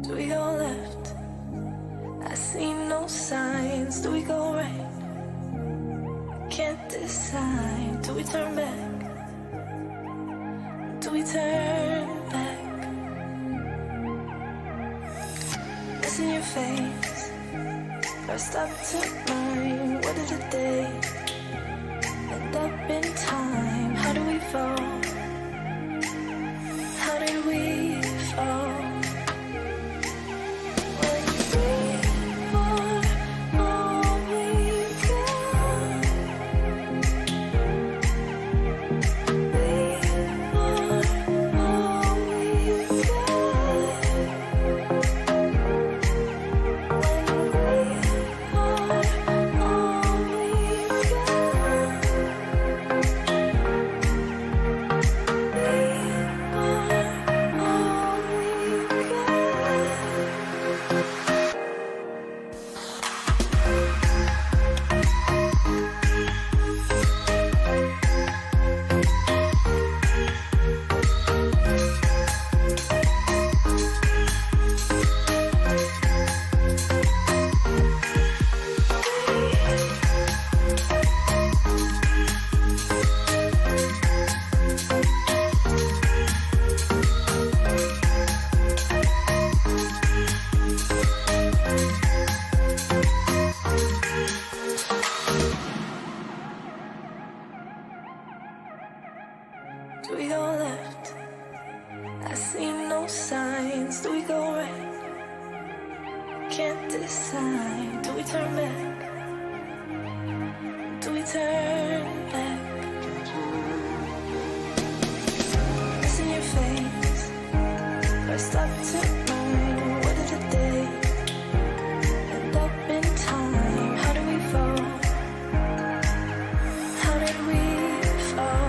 Do we go left? I see no signs. Do we go right? Can't decide. Do we turn back? Do we turn back? It's in your face. First up to mine. What did a day end up in time? How do we fall? How did we fall? Do we go left? I see no signs. Do we go right? Can't decide. Do we turn back? Do we turn back? It's in your face. First up to mine. What did the day end up in time? How do we fall? How did we fall?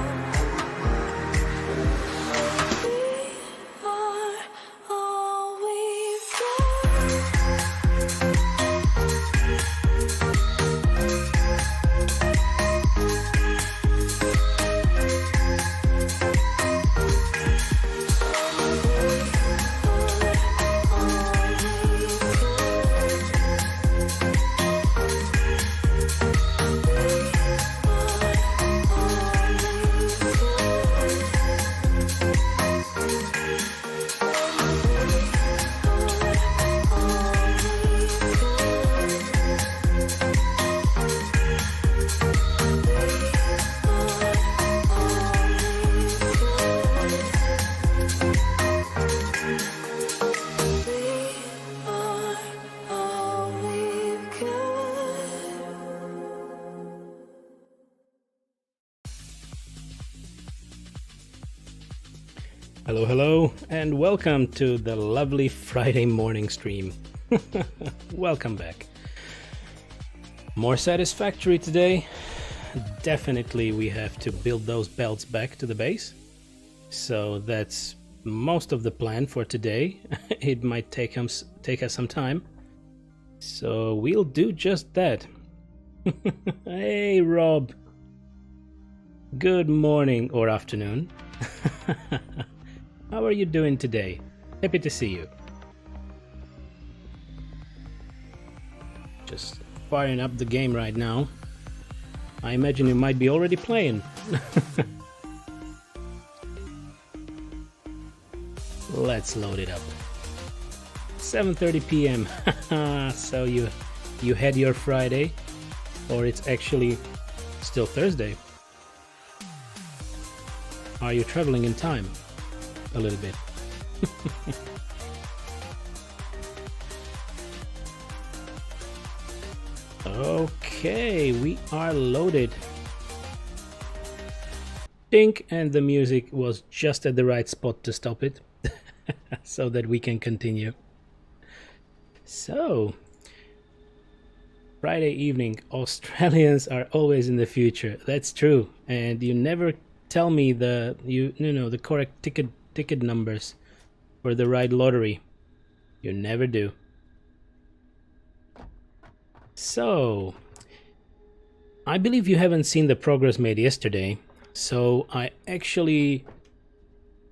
Hello, and welcome to the lovely Friday morning stream. Welcome back. More Satisfactory today. Definitely we have to build those belts back to the base. So that's most of the plan for today. It might take us some time. So we'll do just that. Hey Rob. Good morning or afternoon. How are you doing today? Happy to see you. Just firing up the game right now. I imagine you might be already playing. Let's load it up. 7:30 p.m. So you had your Friday, or it's actually still Thursday. Are you traveling in time? A little bit. Okay, we are loaded. Dink, and the music was just at the right spot to stop it so that we can continue. So, Friday evening, Australians are always in the future. That's true, and you never tell me the the correct ticket numbers for the right lottery. You never do. So, I believe you haven't seen the progress made yesterday. So I actually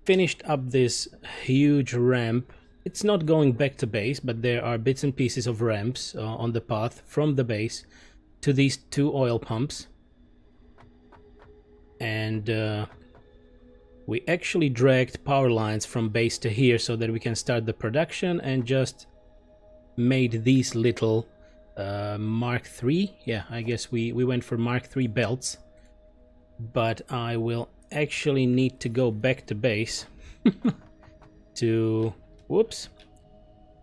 finished up this huge ramp. it's not going back to base, but there are bits and pieces of ramps on the path from the base to these 2 oil pumps. And we actually dragged power lines from base to here so that we can start the production, and just made these little Mark III. Yeah, I guess we went for Mark III belts. But I will actually need to go back to base to... Whoops.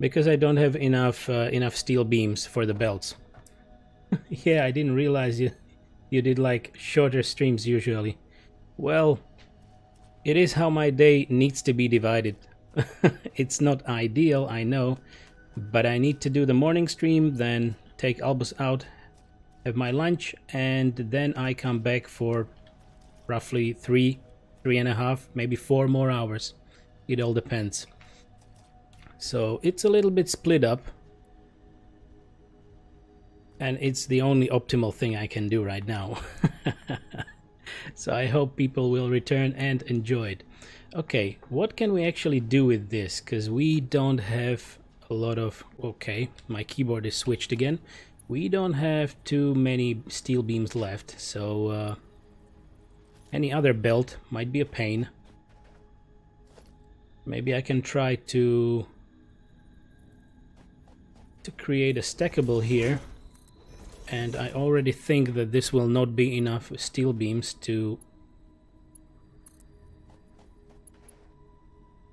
Because I don't have enough steel beams for the belts. Yeah, I didn't realize you did like shorter streams usually. Well, it is how my day needs to be divided. It's not ideal, I know, but I need to do the morning stream, then take Albus out, have my lunch, and then I come back for roughly 3.5, maybe 4 more hours. It all depends. So it's a little bit split up, and it's the only optimal thing I can do right now. So I hope people will return and enjoy it. Okay, what can we actually do with this? Because we don't have a lot of... Okay, my keyboard is switched again. We don't have too many steel beams left, so any other belt might be a pain. Maybe I can try to create a stackable here, and I already think that this will not be enough steel beams to...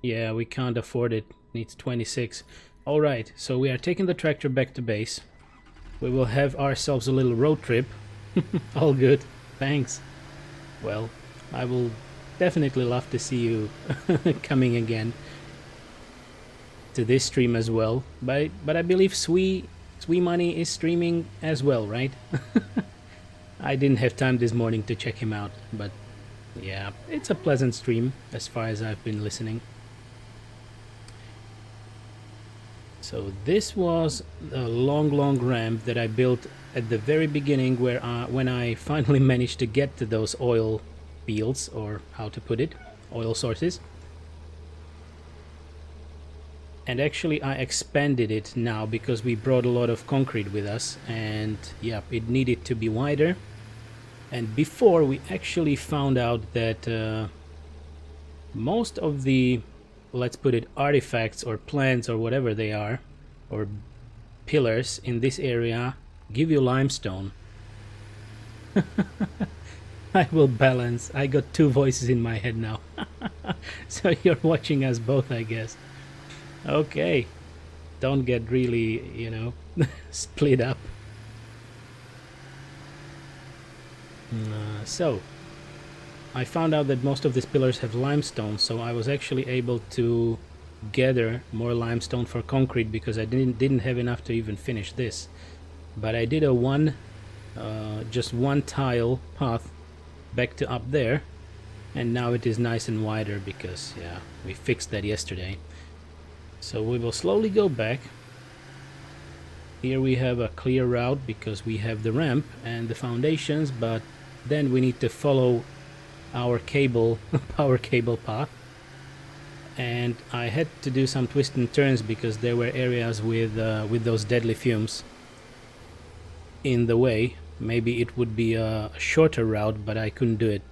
Yeah, we can't afford it. Needs 26. Alright, so we are taking the tractor back to base. We will have ourselves a little road trip. All good, thanks. Well, I will definitely love to see you coming again to this stream as well. But I believe Sweet Money is streaming as well, right? I didn't have time this morning to check him out, but yeah, it's a pleasant stream as far as I've been listening. So this was a long ramp that I built at the very beginning, where when I finally managed to get to those oil fields, or how to put it, oil sources. And actually I expanded it now because we brought a lot of concrete with us, and yeah, it needed to be wider. And before, we actually found out that most of the, let's put it, artifacts or plants or whatever they are, or pillars in this area give you limestone. I will balance. I got 2 voices in my head now. So you're watching us both, I guess. Okay, don't get really, you know, split up. So I found out that most of these pillars have limestone, so I was actually able to gather more limestone for concrete, because I didn't have enough to even finish this. But I did a just one tile path back to up there, and now it is nice and wider because, yeah, we fixed that yesterday. So we will slowly go back. Here we have a clear route because we have the ramp and the foundations, but then we need to follow our cable power cable path, and I had to do some twists and turns because there were areas with those deadly fumes in the way. Maybe it would be a shorter route, but I couldn't do it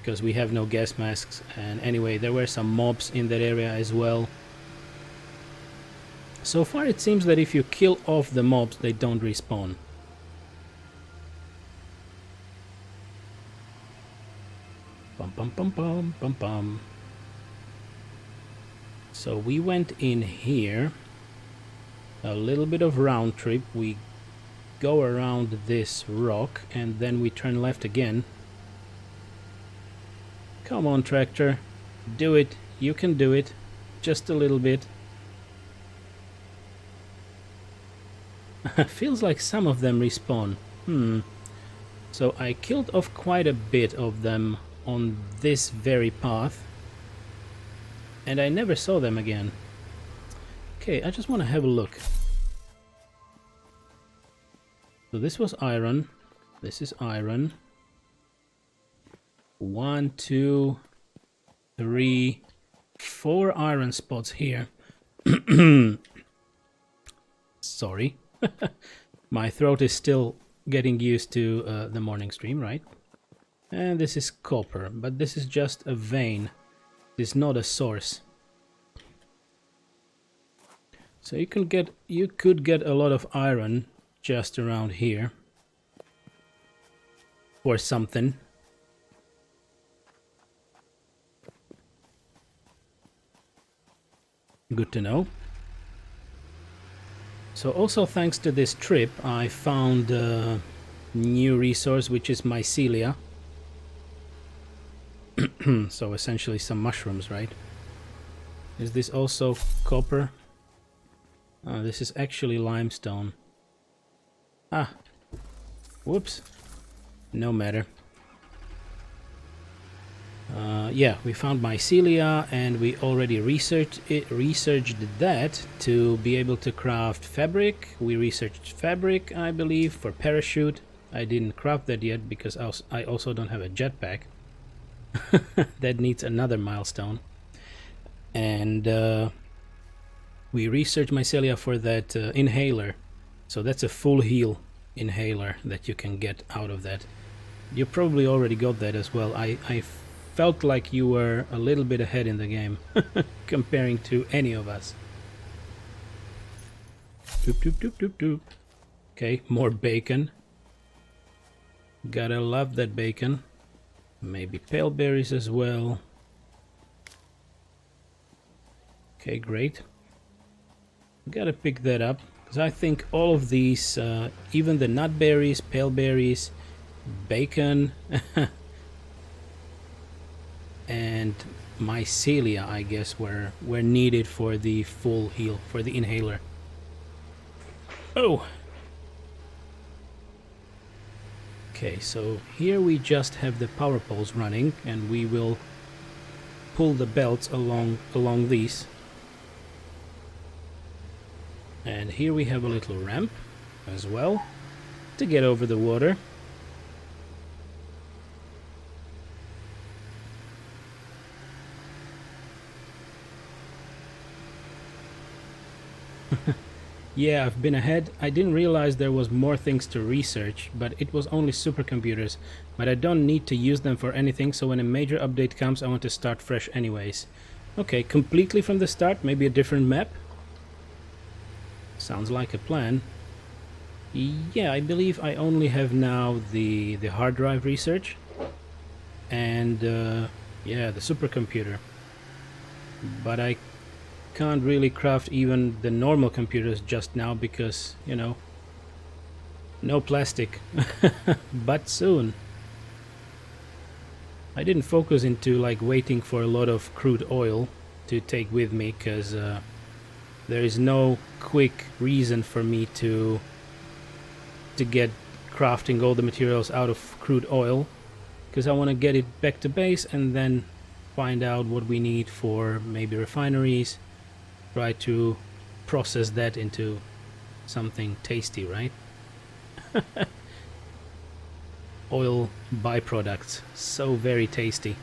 because we have no gas masks. And anyway, there were some mobs in that area as well. So far it seems that if you kill off the mobs, they don't respawn. Bum bum bum bum bum bum. So we went in here, a little bit of round trip. We go around this rock and then we turn left again. Come on, tractor, do it. You can do it. Just a little bit. Feels like some of them respawn. So I killed off quite a bit of them on this very path, and I never saw them again. Okay, I just want to have a look. So this was iron. This is iron. 1, 2, 3, 4 iron spots here. Sorry. My throat is still getting used to the morning stream, right? And this is copper, but this is just a vein. It's not a source. So you could get a lot of iron just around here or something. Good to know. So also thanks to this trip I found a new resource, which is mycelia. So essentially some mushrooms, right? Is this also copper? This is actually limestone. Ah, whoops. No matter. Yeah, we found mycelia, and we already researched that to be able to craft fabric. We researched fabric, I believe, for parachute. I didn't craft that yet because I also don't have a jetpack. That needs another milestone. And we researched mycelia for that inhaler. So that's a full heal inhaler that you can get out of that. You probably already got that as well. I felt like you were a little bit ahead in the game comparing to any of us. Doop, doop, doop, doop, doop. Okay, more bacon. Gotta love that bacon. Maybe pale berries as well. Okay, great. Gotta pick that up, because I think all of these, even the nut berries, pale berries, bacon, and mycelia, I guess, were needed for the full heal, for the inhaler. Oh! Okay, so here we just have the power poles running, and we will pull the belts along these. And here we have a little ramp as well to get over the water. Yeah, I've been ahead. I didn't realize there was more things to research, but it was only supercomputers. But I don't need to use them for anything, so when a major update comes, I want to start fresh anyways. Okay, completely from the start, maybe a different map? Sounds like a plan. Yeah, I believe I only have now the hard drive research and yeah, the supercomputer. But I can't really craft even the normal computers just now because, you know, no plastic. But soon. I didn't focus into like waiting for a lot of crude oil to take with me, because there is no quick reason for me to get crafting all the materials out of crude oil, because I want to get it back to base and then find out what we need for maybe refineries, try to process that into something tasty, right? Oil byproducts, so very tasty.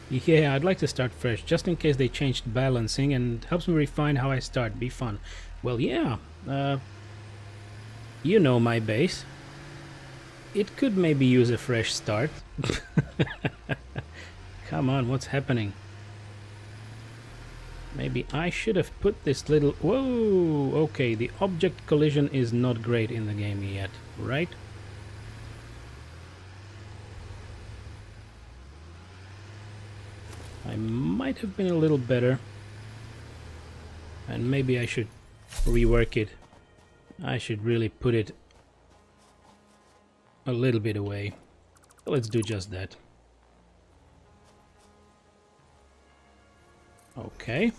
Yeah, I'd like to start fresh, just in case they changed balancing, and helps me refine how I start. Be fun. Well, yeah, you know my base. It could maybe use a fresh start. Come on, what's happening? Maybe I should have put this little... Whoa! Okay, the object collision is not great in the game yet, right? I might have been a little better. And maybe I should rework it. I should really put it a little bit away. Let's do just that. Okay.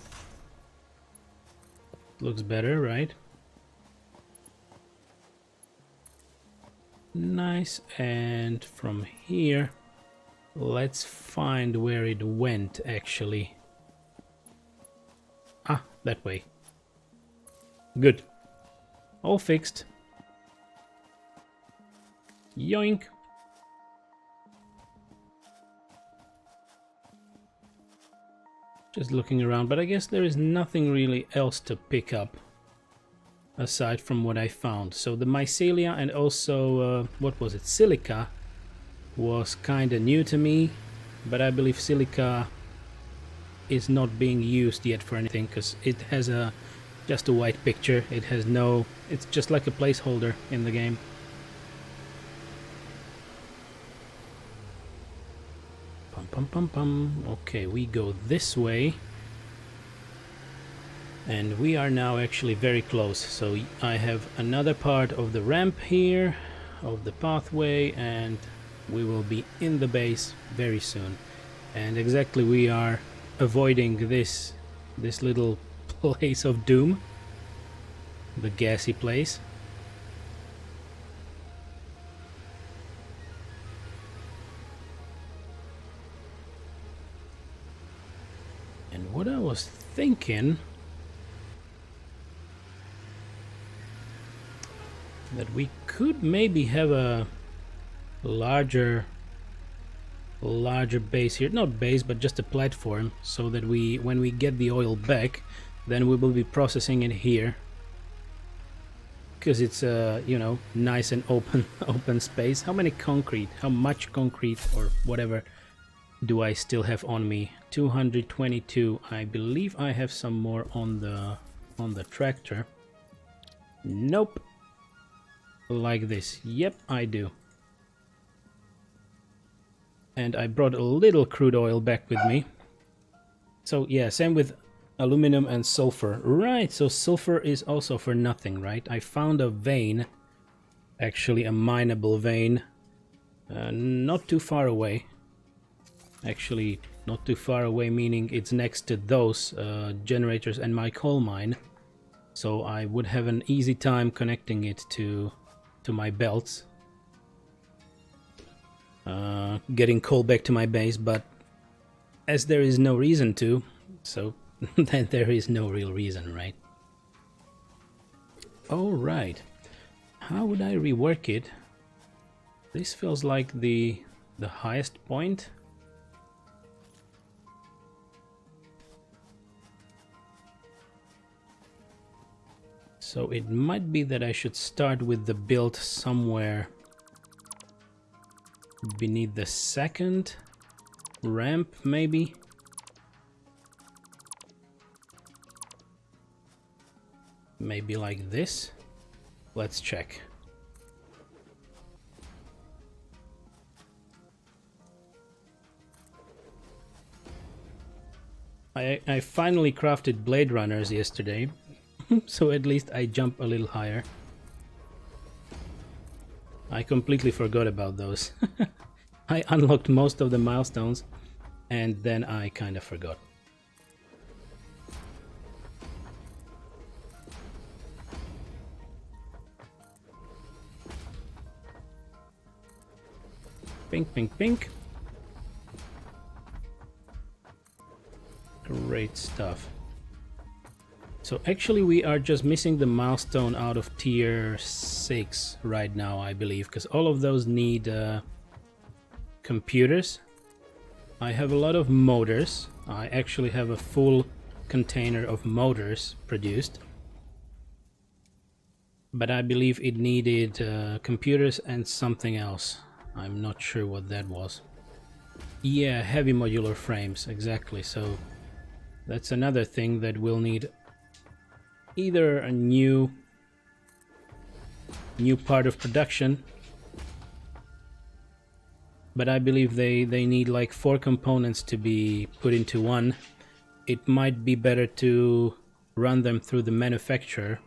Looks better, right? Nice. And from here, let's find where it went, actually. Ah, that way. Good. All fixed. Yoink. Just looking around, but I guess there is nothing really else to pick up aside from what I found. So the mycelia and also, what was it, silica was kind of new to me, but I believe silica is not being used yet for anything because it has just a white picture. It has no, it's just like a placeholder in the game. Pum pum pum. Okay, we go this way. And we are now actually very close. So I have another part of the ramp here, of the pathway, and we will be in the base very soon. And exactly, we are avoiding this little place of doom, the gassy place. And what I was thinking, that we could maybe have a larger base here, not base but just a platform, so that when we get the oil back, then we will be processing it here, because it's you know, nice and open space. How much concrete or whatever do I still have on me? 222. I believe I have some more on the tractor. Nope. Like this. Yep, I do. And I brought a little crude oil back with me. So yeah, same with aluminum and sulfur. Right, so sulfur is also for nothing, right? I found a vein, actually a mineable vein, not too far away. Actually, not too far away, meaning it's next to those generators and my coal mine. So I would have an easy time connecting it to my belts. Getting coal back to my base, but as there is no reason to, so then there is no real reason, right? Alright. How would I rework it? This feels like the highest point. So it might be that I should start with the build somewhere beneath the second ramp, maybe. Maybe like this. Let's check. I finally crafted blade runners yesterday. So at least I jump a little higher. I completely forgot about those. I unlocked most of the milestones and then I kind of forgot. Pink, pink, pink. Great stuff. So actually we are just missing the milestone out of tier 6 right now, I believe, because all of those need computers. I have a lot of motors. I actually have a full container of motors produced. But I believe it needed computers and something else. I'm not sure what that was. Yeah, heavy modular frames, exactly. So that's another thing that will need either a new part of production, but I believe they need like 4 components to be put into one. It might be better to run them through the manufacturer,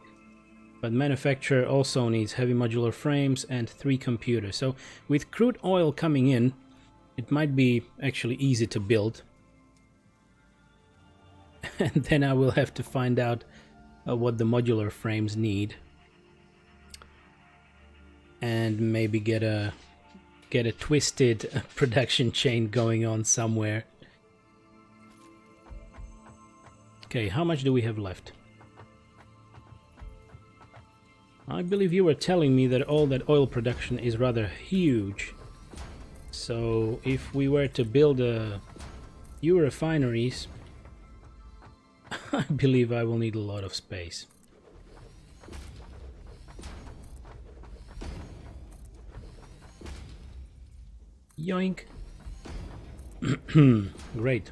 but manufacturer also needs heavy modular frames and 3 computers. So with crude oil coming in, it might be actually easy to build. And then I will have to find out what the modular frames need, and maybe get a twisted production chain going on somewhere. Okay, how much do we have left? I believe you were telling me that all that oil production is rather huge. So if we were to build few refineries, I believe I will need a lot of space. Yoink. Great.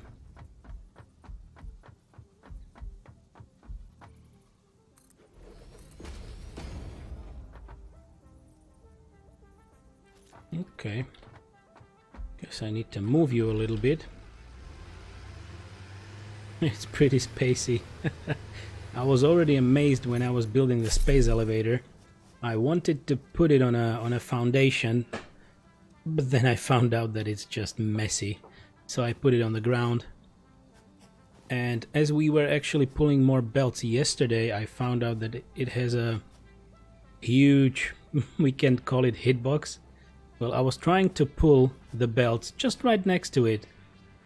Okay. Guess I need to move you a little bit. It's pretty spacey. I was already amazed when I was building the space elevator. I wanted to put it on a foundation, but then I found out that it's just messy. So I put it on the ground. And as we were actually pulling more belts yesterday, I found out that it has a huge, we can't call it hitbox. Well, I was trying to pull the belts just right next to it,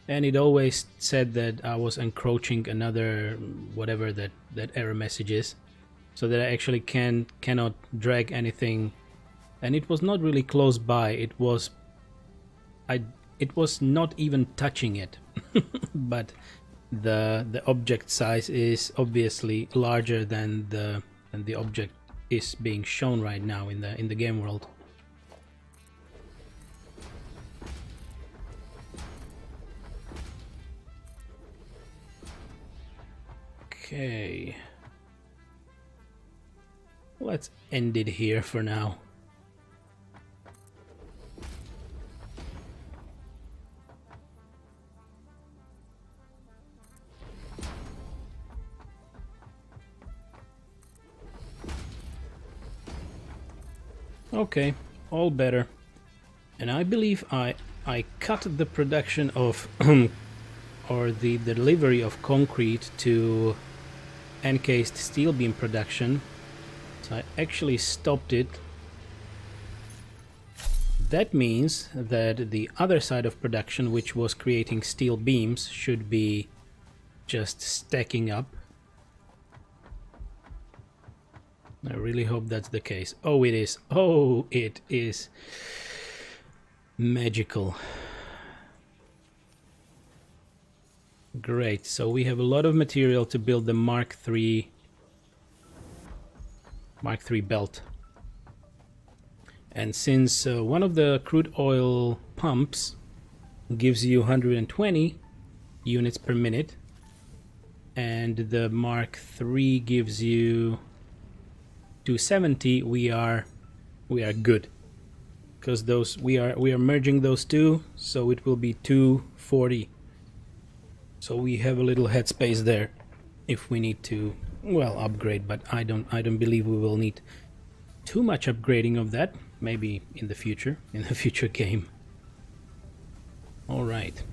and it always said that I was encroaching another whatever that error message is, so that I actually cannot drag anything. And it was not really close by. It was not even touching it, but the object size is obviously larger than the object is being shown right now in the game world. Okay, let's end it here for now. Okay, all better. And I believe I cut the production of or the delivery of concrete to encased steel beam production. So I actually stopped it. That means that the other side of production, which was creating steel beams, should be just stacking up. I really hope that's the case. Oh, it is. Oh, it is magical. Great, so we have a lot of material to build the Mark III belt. And since one of the crude oil pumps gives you 120 units per minute, and the Mark III gives you 270, we are good. Because those we are merging those two, so it will be 240. So we have a little headspace there if we need to, well, upgrade, but I don't believe we will need too much upgrading of that. Maybe in the future game. All right.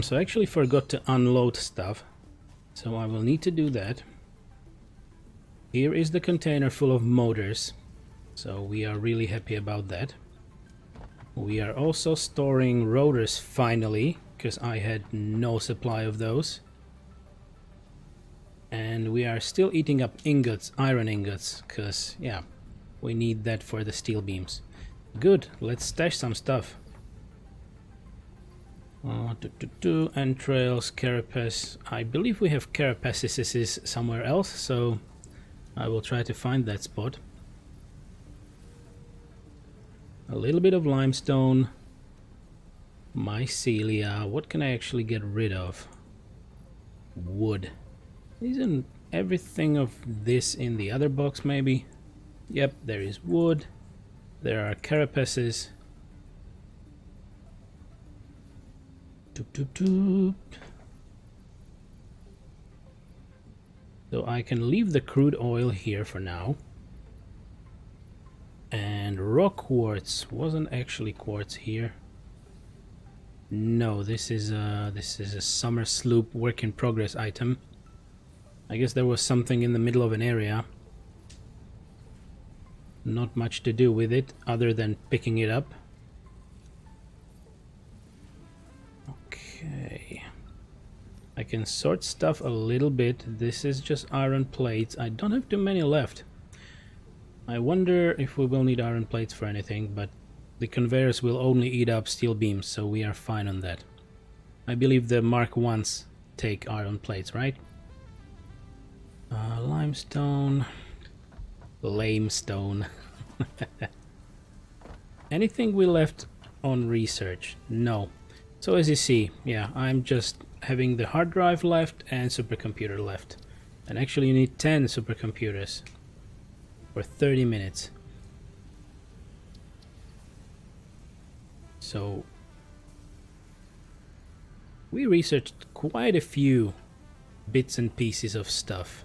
So I actually forgot to unload stuff, so I will need to do that. Here is the container full of motors, so we are really happy about that. We are also storing rotors finally, because I had no supply of those. And we are still eating up ingots, iron ingots, because, yeah, we need that for the steel beams. Good, let's stash some stuff. Entrails, carapace. I believe we have carapaces somewhere else, so I will try to find that spot. A little bit of limestone. Mycelia. What can I actually get rid of? Wood. Isn't everything of this in the other box, maybe? Yep, there is wood. There are carapaces. Doop, doop, doop. So I can leave the crude oil here for now. And rock quartz. Wasn't actually quartz here. No, this is a summer sloop work in progress item. I guess there was something in the middle of an area. Not much to do with it other than picking it up. Okay. I can sort stuff a little bit. This is just iron plates. I don't have too many left. I wonder if we will need iron plates for anything, but the conveyors will only eat up steel beams, so we are fine on that. I believe the Mark Is take iron plates, right? Limestone. Lamestone. Anything we left on research? No. So as you see, yeah, I'm just having the hard drive left and supercomputer left. And actually you need 10 supercomputers for 30 minutes. So we researched quite a few bits and pieces of stuff.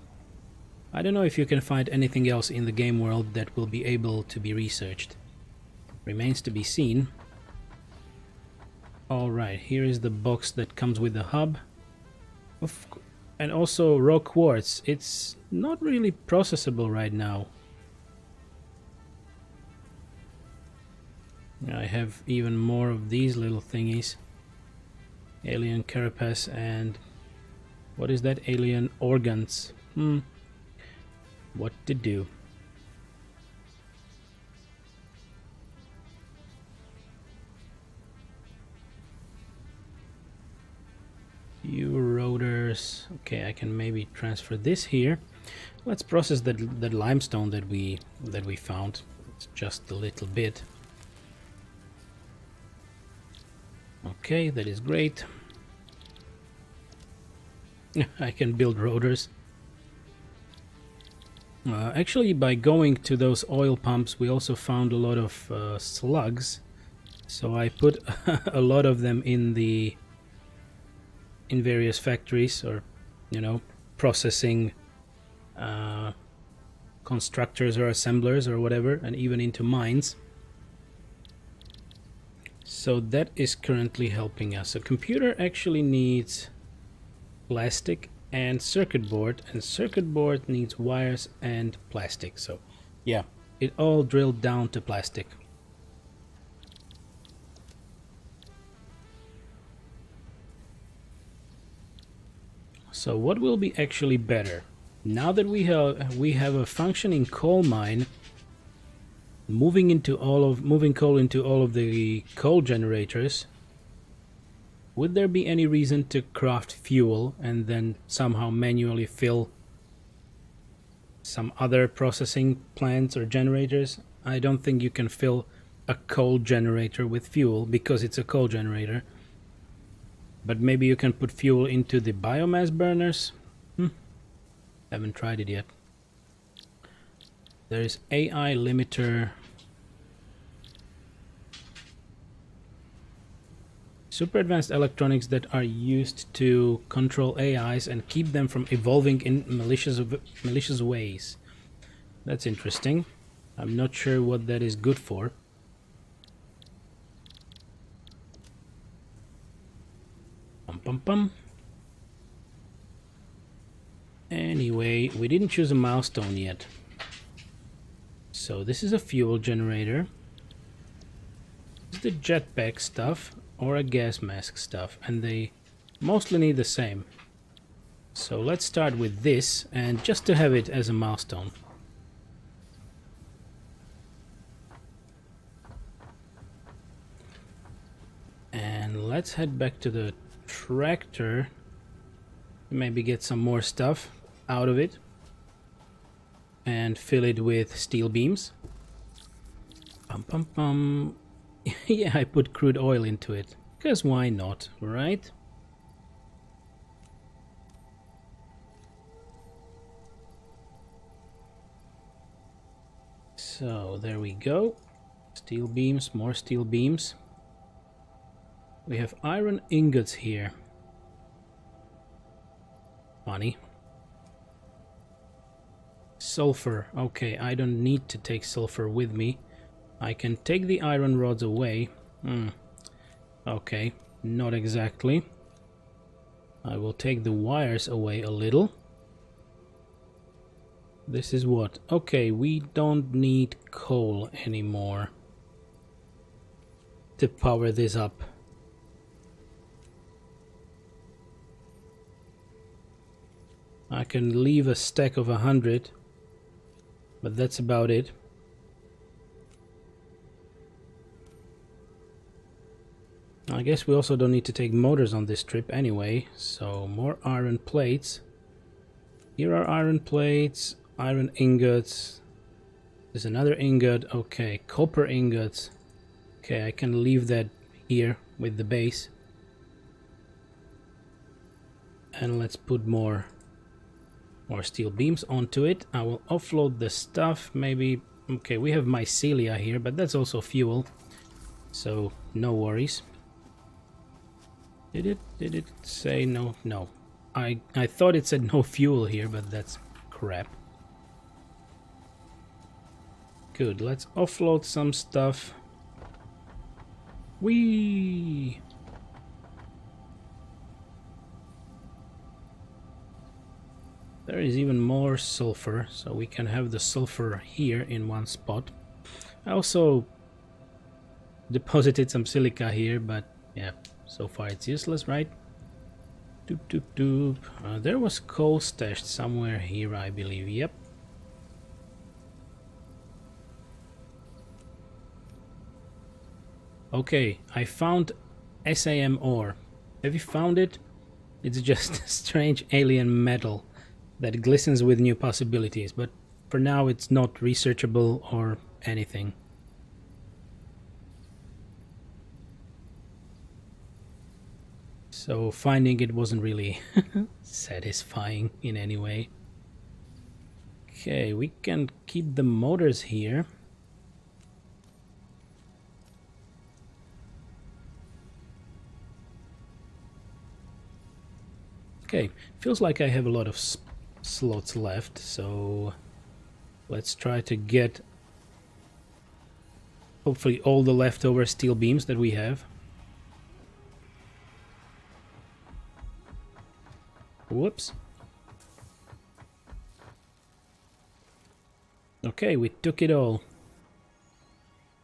I don't know if you can find anything else in the game world that will be able to be researched. Remains to be seen. Alright, here is the box that comes with the hub. And also raw quartz. It's not really processable right now. I have even more of these little thingies. Alien carapace and... what is that? Alien organs. What to do? Few rotors. Okay, I can maybe transfer this here. Let's process that limestone that we found. It's just a little bit. Okay, that is great. I can build rotors. Actually, by going to those oil pumps, we also found a lot of slugs. So I put a lot of them in various factories, or you know, processing constructors or assemblers or whatever, and even into mines. So that is currently helping us. A computer actually needs plastic and circuit board needs wires and plastic. So yeah, it all drilled down to plastic. So what will be actually better now that we have a functioning coal mine, moving coal into all of the coal generators? Would there be any reason to craft fuel and then somehow manually fill some other processing plants or generators? I don't think you can fill a coal generator with fuel because it's a coal generator. But maybe you can put fuel into the biomass burners? Haven't tried it yet. There is AI limiter. Super advanced electronics that are used to control AIs and keep them from evolving in malicious ways. That's interesting. I'm not sure what that is good for. Anyway, we didn't choose a milestone yet. So this is a fuel generator. This is the jetpack stuff or a gas mask stuff, and they mostly need the same. So let's start with this, and just to have it as a milestone. And let's head back to the tractor, maybe get some more stuff out of it and fill it with steel beams. Yeah, I put crude oil into it because why not, right? So there we go. Steel beams, more steel beams. We have iron ingots here. Funny. Sulfur. Okay, I don't need to take sulfur with me. I can take the iron rods away. Okay, not exactly. I will take the wires away a little. This is what? Okay, we don't need coal anymore to power this up. I can leave a stack of 100, but that's about it. I guess we also don't need to take motors on this trip anyway, so more iron plates. Here are iron plates, iron ingots. There's another ingot. Okay, copper ingots. Okay, I can leave that here with the base. And let's put more steel beams onto it. I will offload the stuff, maybe. Okay, we have mycelia here, but that's also fuel, so no worries. Did it say no? No. I thought it said no fuel here, but that's crap. Good, let's offload some stuff. Whee! There is even more sulfur, so we can have the sulfur here in one spot. I also deposited some silica here, but yeah, so far it's useless, right? Doop doop doop. There was coal stashed somewhere here, I believe. Yep. Okay, I found SAM ore. Have you found it? It's just a strange alien metal that glistens with new possibilities, but for now it's not researchable or anything. So finding it wasn't really satisfying in any way. Okay, we can keep the motors here. Okay, feels like I have a lot of slots left, so let's try to get hopefully all the leftover steel beams that we have. Whoops. Okay, we took it all.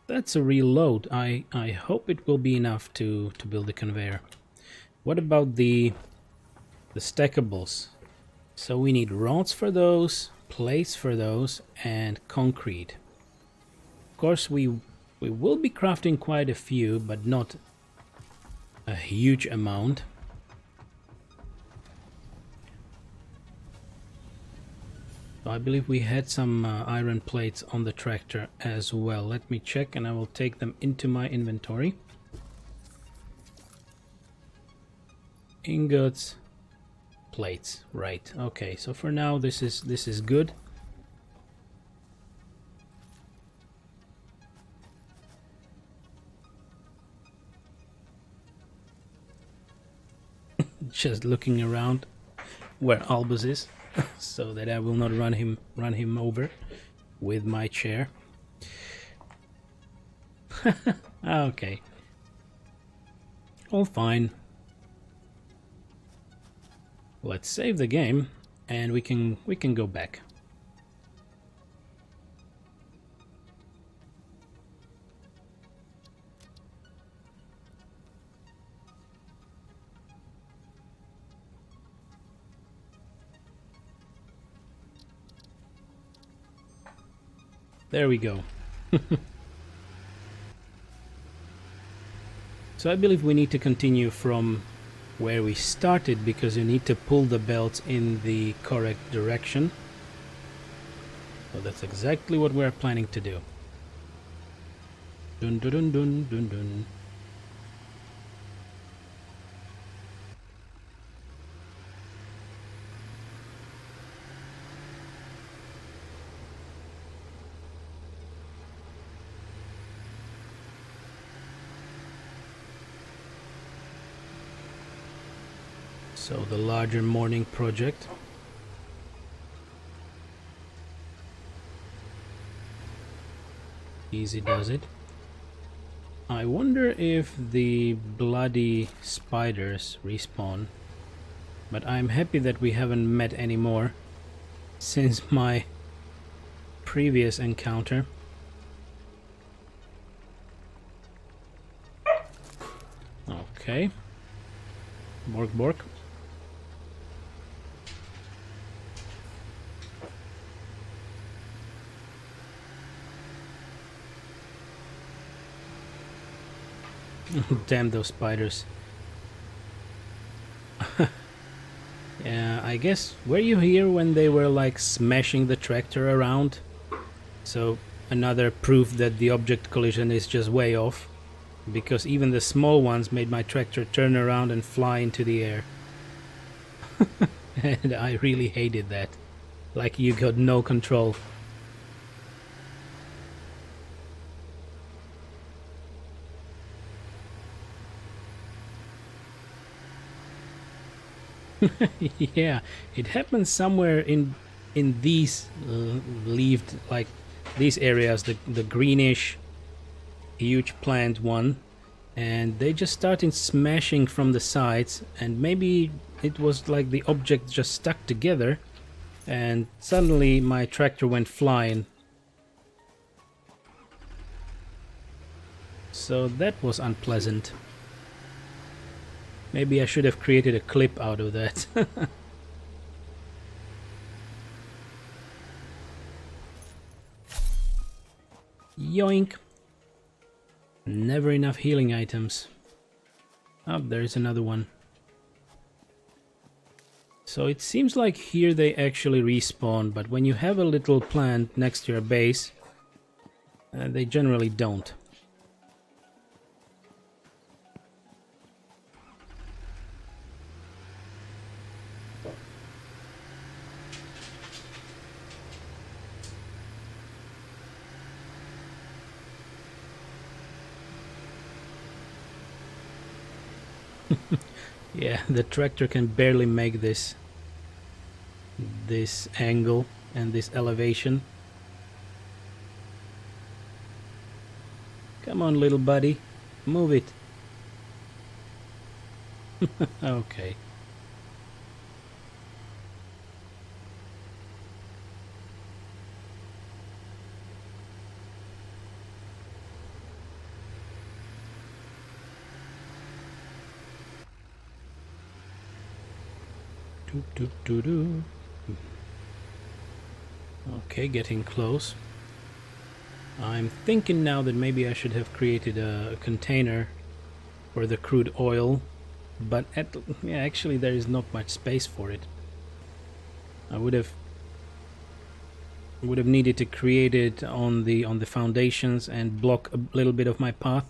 That's a real load. I hope it will be enough to build the conveyor. What about the stackables? So we need rods for those, plates for those, and concrete. Of course, we will be crafting quite a few, but not a huge amount. So I believe we had some iron plates on the tractor as well. Let me check and I will take them into my inventory. Ingots, plates, right. Okay, so for now this is good. Just looking around where Albus is so that I will not run him over with my chair. Okay. All fine. Let's save the game and we can go back. There we go. So I believe we need to continue from where we started because you need to pull the belts in the correct direction. So that's exactly what we're planning to do. Dun dun dun dun dun dun. So the larger morning project. Easy does it. I wonder if the bloody spiders respawn, but I'm happy that we haven't met any more since my previous encounter. Okay. Bork bork. Damn those spiders. Yeah, I guess, were you here when they were like smashing the tractor around? So another proof that the object collision is just way off, because even the small ones made my tractor turn around and fly into the air. And I really hated that. Like you got no control. Yeah, it happens somewhere in these leaved, like these areas, the greenish huge plant one, and they just started smashing from the sides, and maybe it was like the object just stuck together, and suddenly my tractor went flying. So that was unpleasant. Maybe I should have created a clip out of that. Yoink! Never enough healing items. Oh, there's another one. So it seems like here they actually respawn, but when you have a little plant next to your base, they generally don't. Yeah, the tractor can barely make this angle and this elevation. Come on, little buddy, move it. Okay. Okay, getting close. I'm thinking now that maybe I should have created a container for the crude oil, but yeah, actually there is not much space for it. I would have needed to create it on the foundations and block a little bit of my path.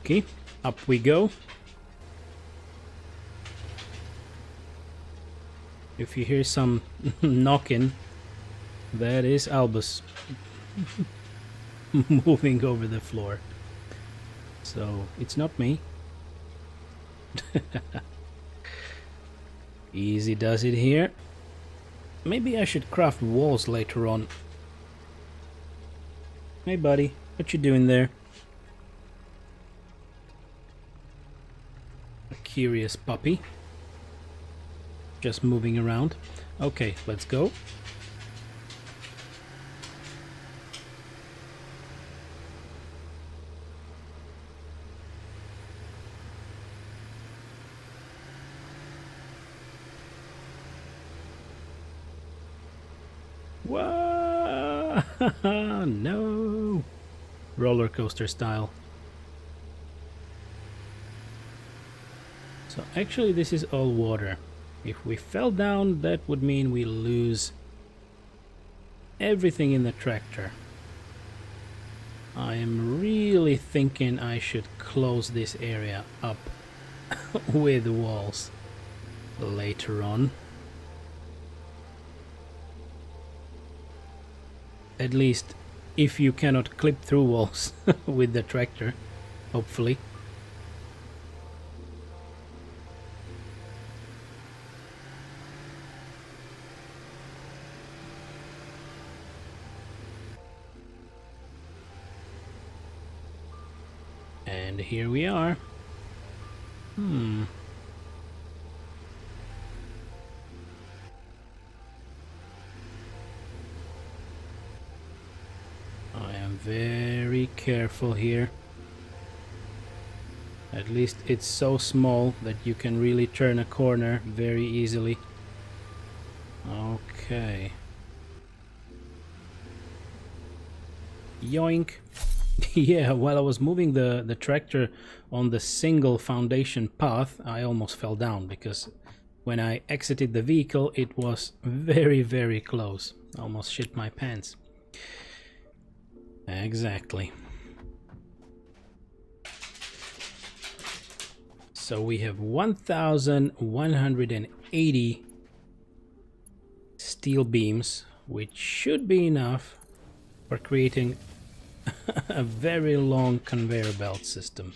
Okay, up we go. If you hear some knocking, that is Albus moving over the floor. So it's not me. Easy does it here. Maybe I should craft walls later on. Hey buddy, what you doing there? Curious puppy, just moving around. Okay, let's go. Whoa! No! Roller coaster style. So actually this is all water. If we fell down, that would mean we lose everything in the tractor. I am really thinking I should close this area up with walls later on. At least if you cannot clip through walls with the tractor, hopefully. And here we are. I am very careful here. At least it's so small that you can really turn a corner very easily. Okay. Yoink. Yeah, while I was moving the tractor on the single foundation path, I almost fell down because when I exited the vehicle, it was very, very close. I almost shit my pants. Exactly. So we have 1,180 steel beams, which should be enough for creating a very long conveyor belt system.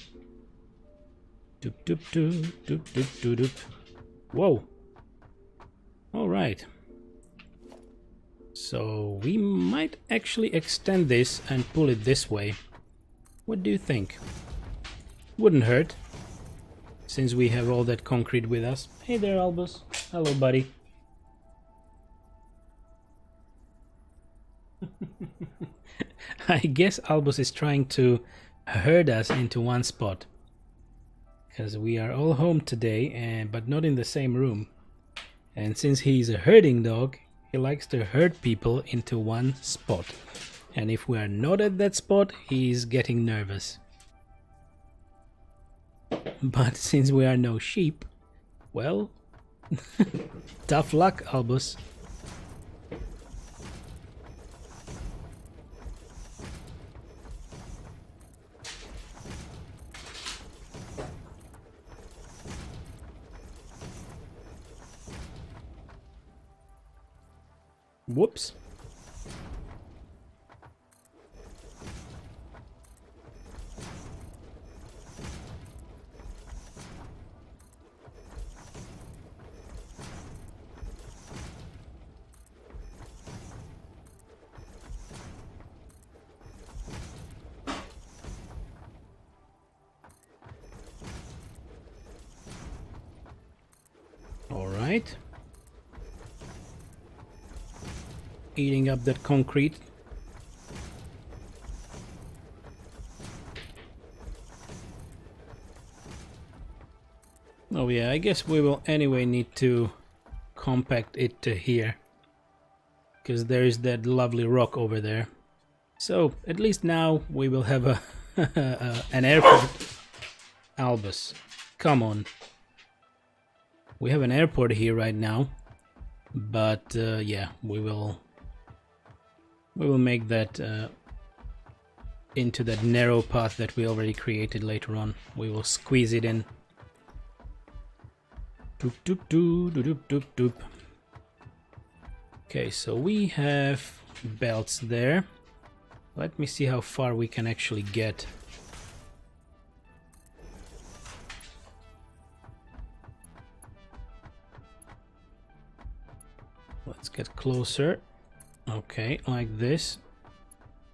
Doop doop doop doop doop doop doop. Whoa! Alright. So we might actually extend this and pull it this way. What do you think? Wouldn't hurt, since we have all that concrete with us. Hey there, Albus. Hello, buddy. I guess Albus is trying to herd us into one spot, because we are all home today, but not in the same room. And since he's a herding dog, he likes to herd people into one spot. And if we are not at that spot, he's getting nervous. But since we are no sheep, well, tough luck, Albus. Whoops. All right. Eating up that concrete. Oh yeah, I guess we will anyway need to compact it to here, because there is that lovely rock over there. So at least now we will have a an airport. Albus, come on. We have an airport here right now, but yeah, we will make that into that narrow path that we already created later on. We will squeeze it in. Doop doop doop doop doop doop. Okay, so we have belts there. Let me see how far we can actually get. Let's get closer. Okay, like this.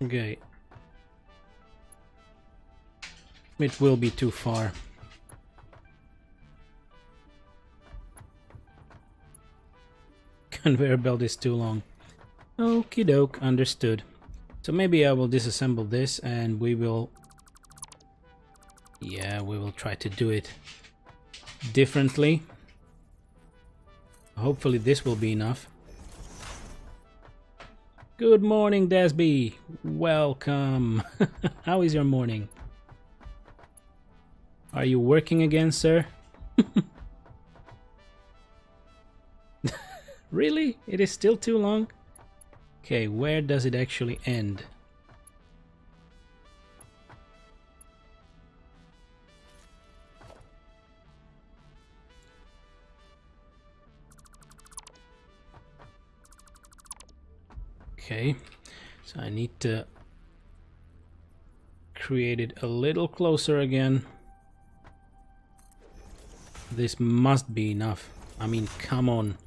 Okay. It will be too far. Conveyor belt is too long. Okie doke, understood. So maybe I will disassemble this and we will... Yeah, we will try to do it differently. Hopefully this will be enough. Good morning, Dasby. Welcome. How is your morning? Are you working again, sir? Really? It is still too long? Okay, where does it actually end? Okay, so I need to create it a little closer again. This must be enough. I mean, come on.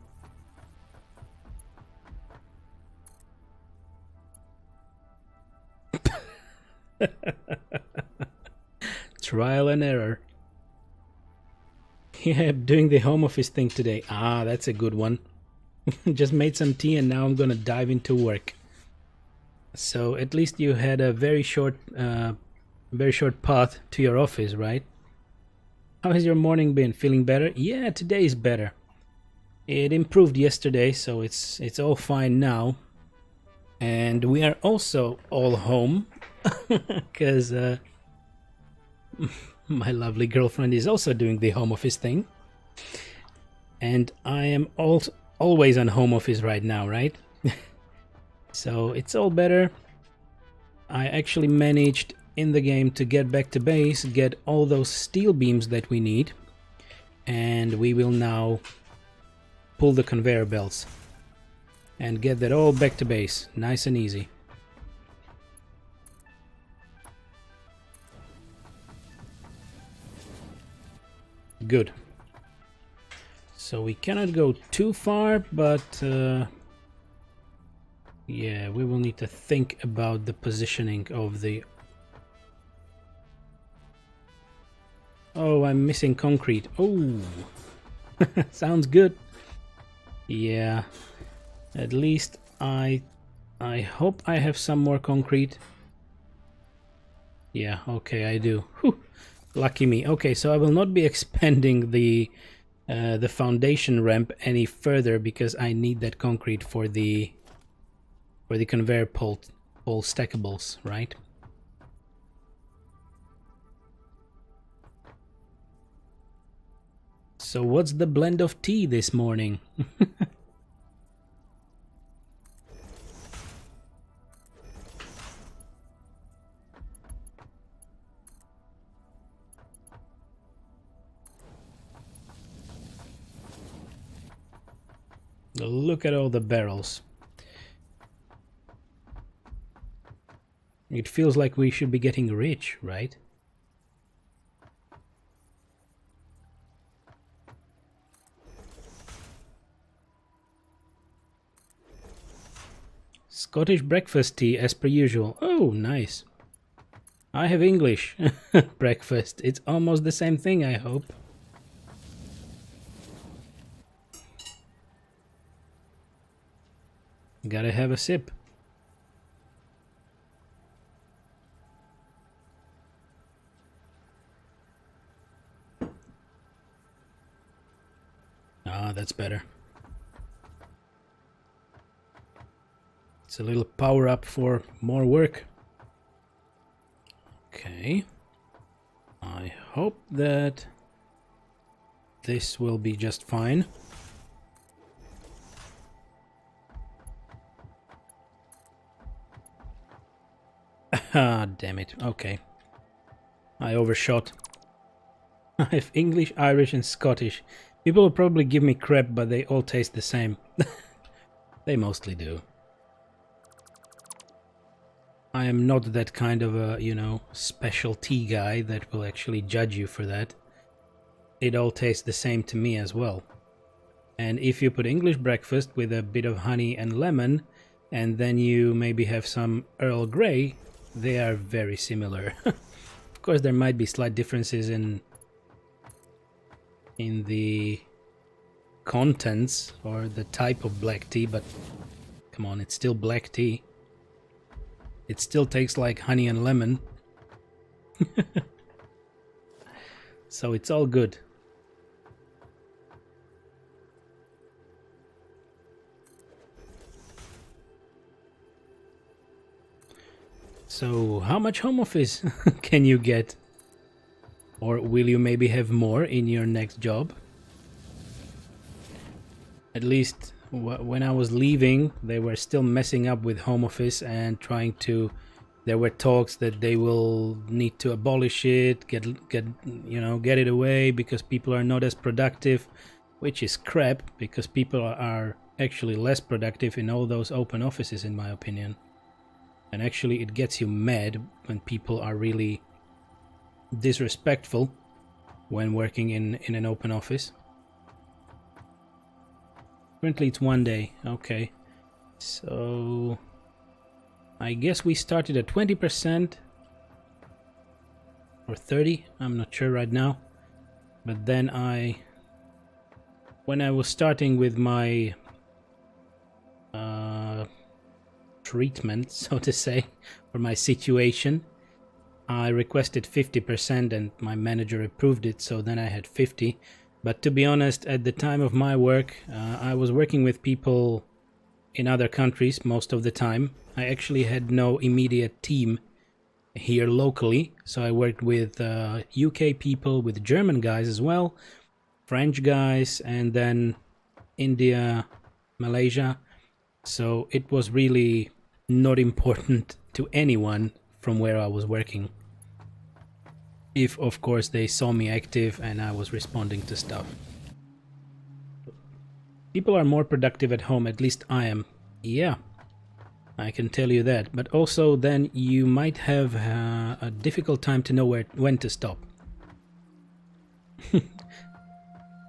Trial and error. Yeah, doing the home office thing today. Ah, that's a good one. Just made some tea and now I'm gonna dive into work. So at least you had a very short path to your office, right? How has your morning been? Feeling better? Yeah, today is better. It improved yesterday, so it's all fine now. And we are also all home because my lovely girlfriend is also doing the home office thing. And I am always on home office right now, right? So it's all better. I actually managed in the game to get back to base, get all those steel beams that we need, and we will now pull the conveyor belts and get that all back to base, nice and easy. Good. So we cannot go too far, but yeah, we will need to think about the positioning of the... Oh, I'm missing concrete. Oh, sounds good. Yeah, at least I hope I have some more concrete. Yeah, okay, I do. Whew. Lucky me. Okay, so I will not be expanding the foundation ramp any further because I need that concrete for the conveyor pole stackables, right? So what's the blend of tea this morning? Look at all the barrels. It feels like we should be getting rich, right? Scottish breakfast tea as per usual. Oh, nice. I have English breakfast. It's almost the same thing, I hope. Gotta have a sip. Ah, that's better. It's a little power up for more work. Okay. I hope that this will be just fine. Ah, damn it. Okay. I overshot. I have English, Irish, and Scottish. People will probably give me crap, but they all taste the same. They mostly do. I am not that kind of a, you know, special tea guy that will actually judge you for that. It all tastes the same to me as well. And if you put English breakfast with a bit of honey and lemon, and then you maybe have some Earl Grey, they are very similar. Of course, there might be slight differences in the contents or the type of black tea, but come on, it's still black tea. It still tastes like honey and lemon. So it's all good. So how much home office can you get? Or will you maybe have more in your next job? At least when I was leaving, they were still messing up with home office and trying to... There were talks that they will need to abolish it, get it away because people are not as productive, which is crap because people are actually less productive in all those open offices, in my opinion. And actually it gets you mad when people are really disrespectful when working in an open office. Currently it's 1 day. Okay. So I guess we started at 20% or 30. I'm not sure right now. But then when I was starting with my treatment, so to say, for my situation, I requested 50% and my manager approved it, so then I had 50. But to be honest, at the time of my work, I was working with people in other countries most of the time. I actually had no immediate team here locally, so I worked with UK people, with German guys as well, French guys, and then India, Malaysia. So it was really not important to anyone from where I was working, if of course they saw me active and I was responding to stuff. People are more productive at home, at least I am. Yeah, I can tell you that. But also then you might have a difficult time to know when to stop.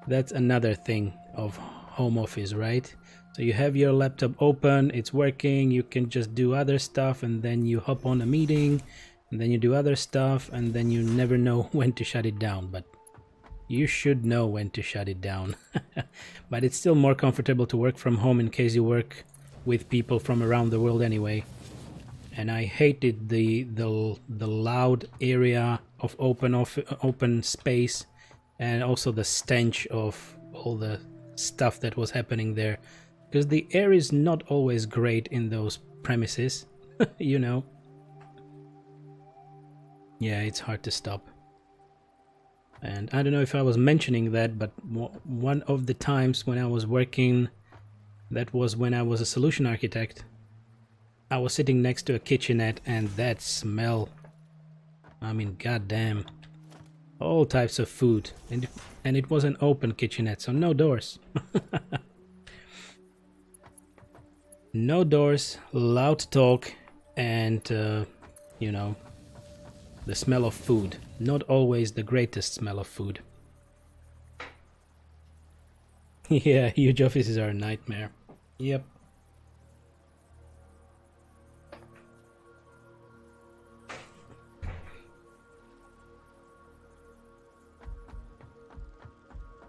That's another thing of home office, right? So you have your laptop open, it's working, you can just do other stuff, and then you hop on a meeting, and then you do other stuff, and then you never know when to shut it down. But you should know when to shut it down. But it's still more comfortable to work from home in case you work with people from around the world anyway. And I hated the loud area of open space, and also the stench of all the stuff that was happening there, because the air is not always great in those premises. You know. Yeah, it's hard to stop. And I don't know if I was mentioning that, but one of the times when I was working, that was when I was a solution architect, I was sitting next to a kitchenette, and that smell, I mean, goddamn, all types of food, and it was an open kitchenette, so no doors. No doors, loud talk, and you know, the smell of food. Not always the greatest smell of food. Yeah, huge offices are a nightmare. Yep.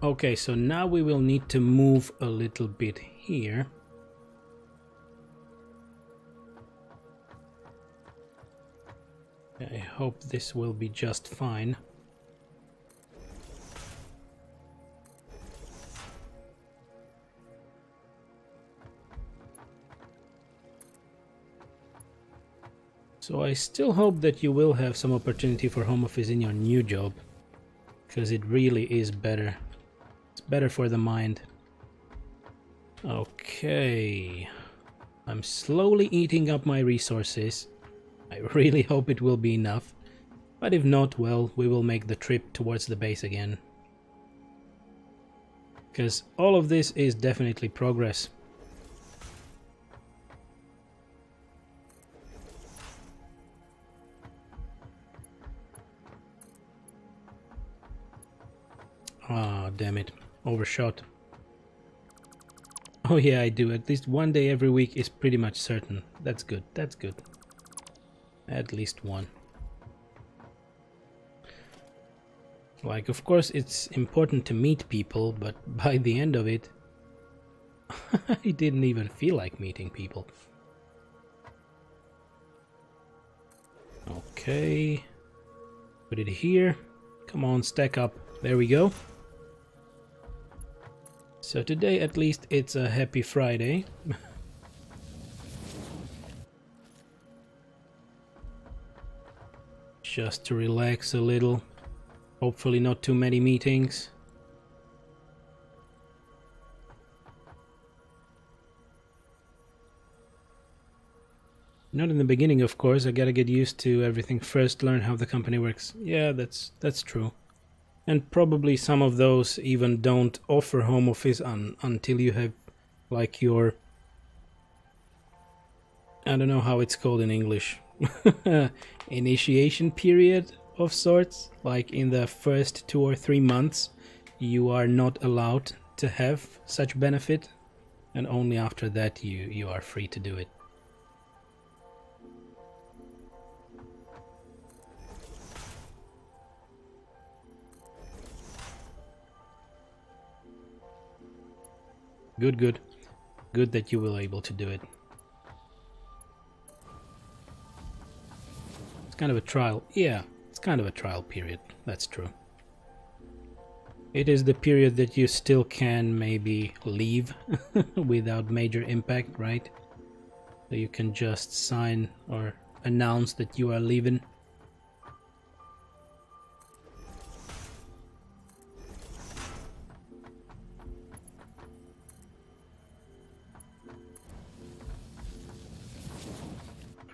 Okay, so now we will need to move a little bit here. I hope this will be just fine. So I still hope that you will have some opportunity for home office in your new job, because it really is better. It's better for the mind. Okay. I'm slowly eating up my resources. I really hope it will be enough, but if not, well, we will make the trip towards the base again. Because all of this is definitely progress. Ah, damn it. Overshot. Oh yeah, I do. At least one day every week is pretty much certain. That's good. That's good. At least one. Like, of course, it's important to meet people, but by the end of it, I didn't even feel like meeting people. Okay. Put it here. Come on, stack up. There we go. So today, at least, it's a happy Friday. Just to relax a little. Hopefully not too many meetings. Not in the beginning, of course. I gotta get used to everything first, learn how the company works. Yeah, that's true. And probably some of those even don't offer home office until you have like your... I don't know how it's called in English. Initiation period of sorts. Like in the first 2 or 3 months you are not allowed to have such benefit, and only after that you are free to do it. Good that you were able to do it. kind of a trial. Yeah, it's kind of a trial period. That's true. It is the period that you still can maybe leave without major impact, right? So you can just sign or announce that you are leaving.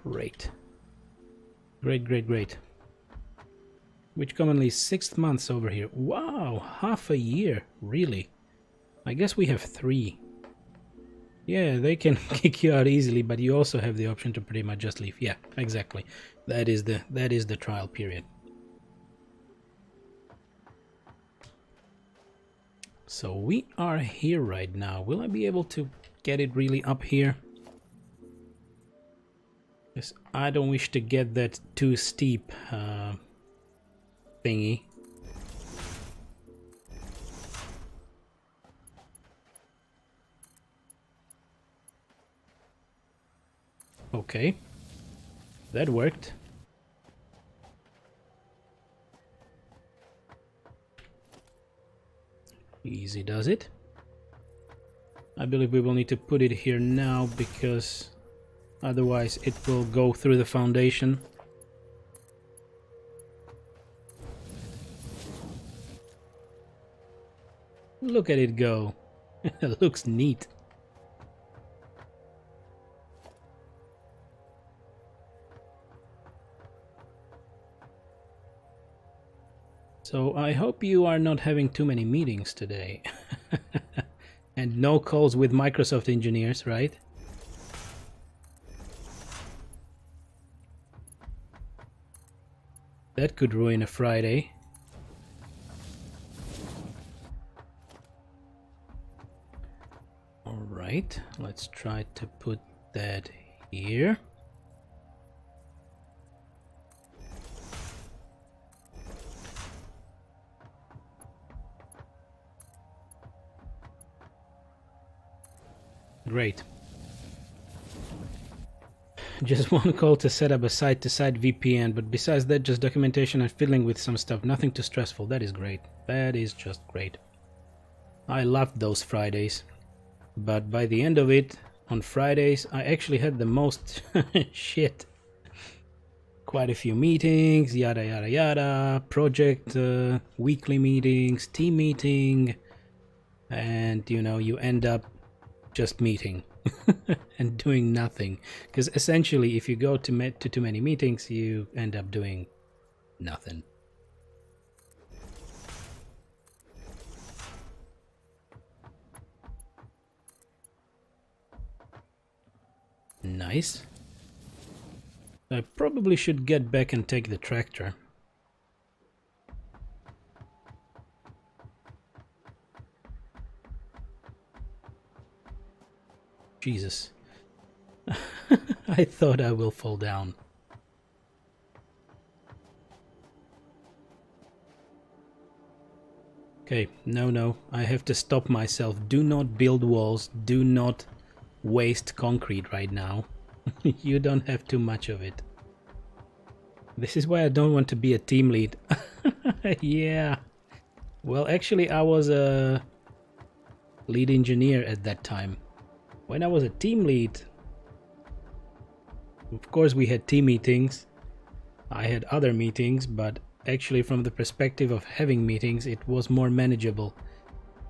Great. Great. Which commonly is 6 months over here. Wow, half a year, really? I guess we have 3. Yeah, they can kick you out easily, but you also have the option to pretty much just leave. Yeah, exactly. That is the trial period. So we are here right now. Will I be able to get it really up here? Yes, I don't wish to get that too steep thingy. Okay, that worked. Easy does it. I believe we will need to put it here now because otherwise it will go through the foundation. Look at it go. It looks neat. So I hope you are not having too many meetings today. And no calls with Microsoft engineers, right? That could ruin a Friday. Alright, let's try to put that here. Great. Just one call to set up a site-to-site VPN, but besides that, just documentation and fiddling with some stuff. Nothing too stressful. That is great. That is just great. I loved those Fridays. But by the end of it, on Fridays, I actually had the most shit. Quite a few meetings, yada yada yada, project, weekly meetings, team meeting, and you know, you end up just meeting and doing nothing. Because essentially, if you go to too many meetings, you end up doing nothing. Nice. I probably should get back and take the tractor. Jesus. I thought I will fall down. Okay, no, I have to stop myself. Do not build walls. Do not waste concrete right now. You don't have too much of it. This is why I don't want to be a team lead. Yeah. Well, actually, I was a lead engineer at that time. When I was a team lead, of course we had team meetings. I had other meetings, but actually from the perspective of having meetings, it was more manageable.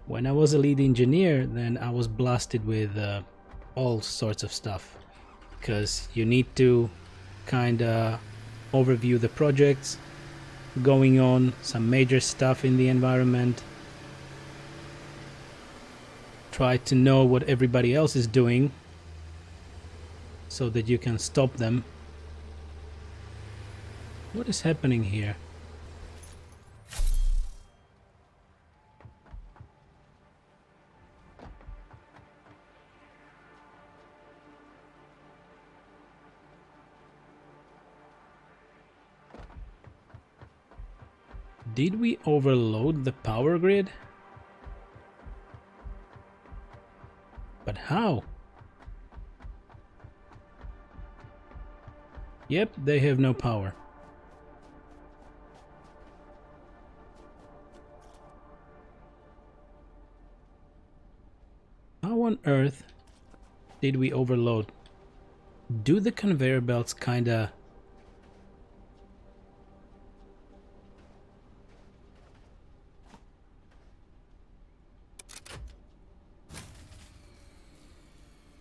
When I was a lead engineer, then I was blasted with all sorts of stuff. Because you need to kind of overview the projects going on, some major stuff in the environment. Try to know what everybody else is doing so that you can stop them. What is happening here? Did we overload the power grid? But how? Yep, they have no power. earth did we overload? Do the conveyor belts kinda...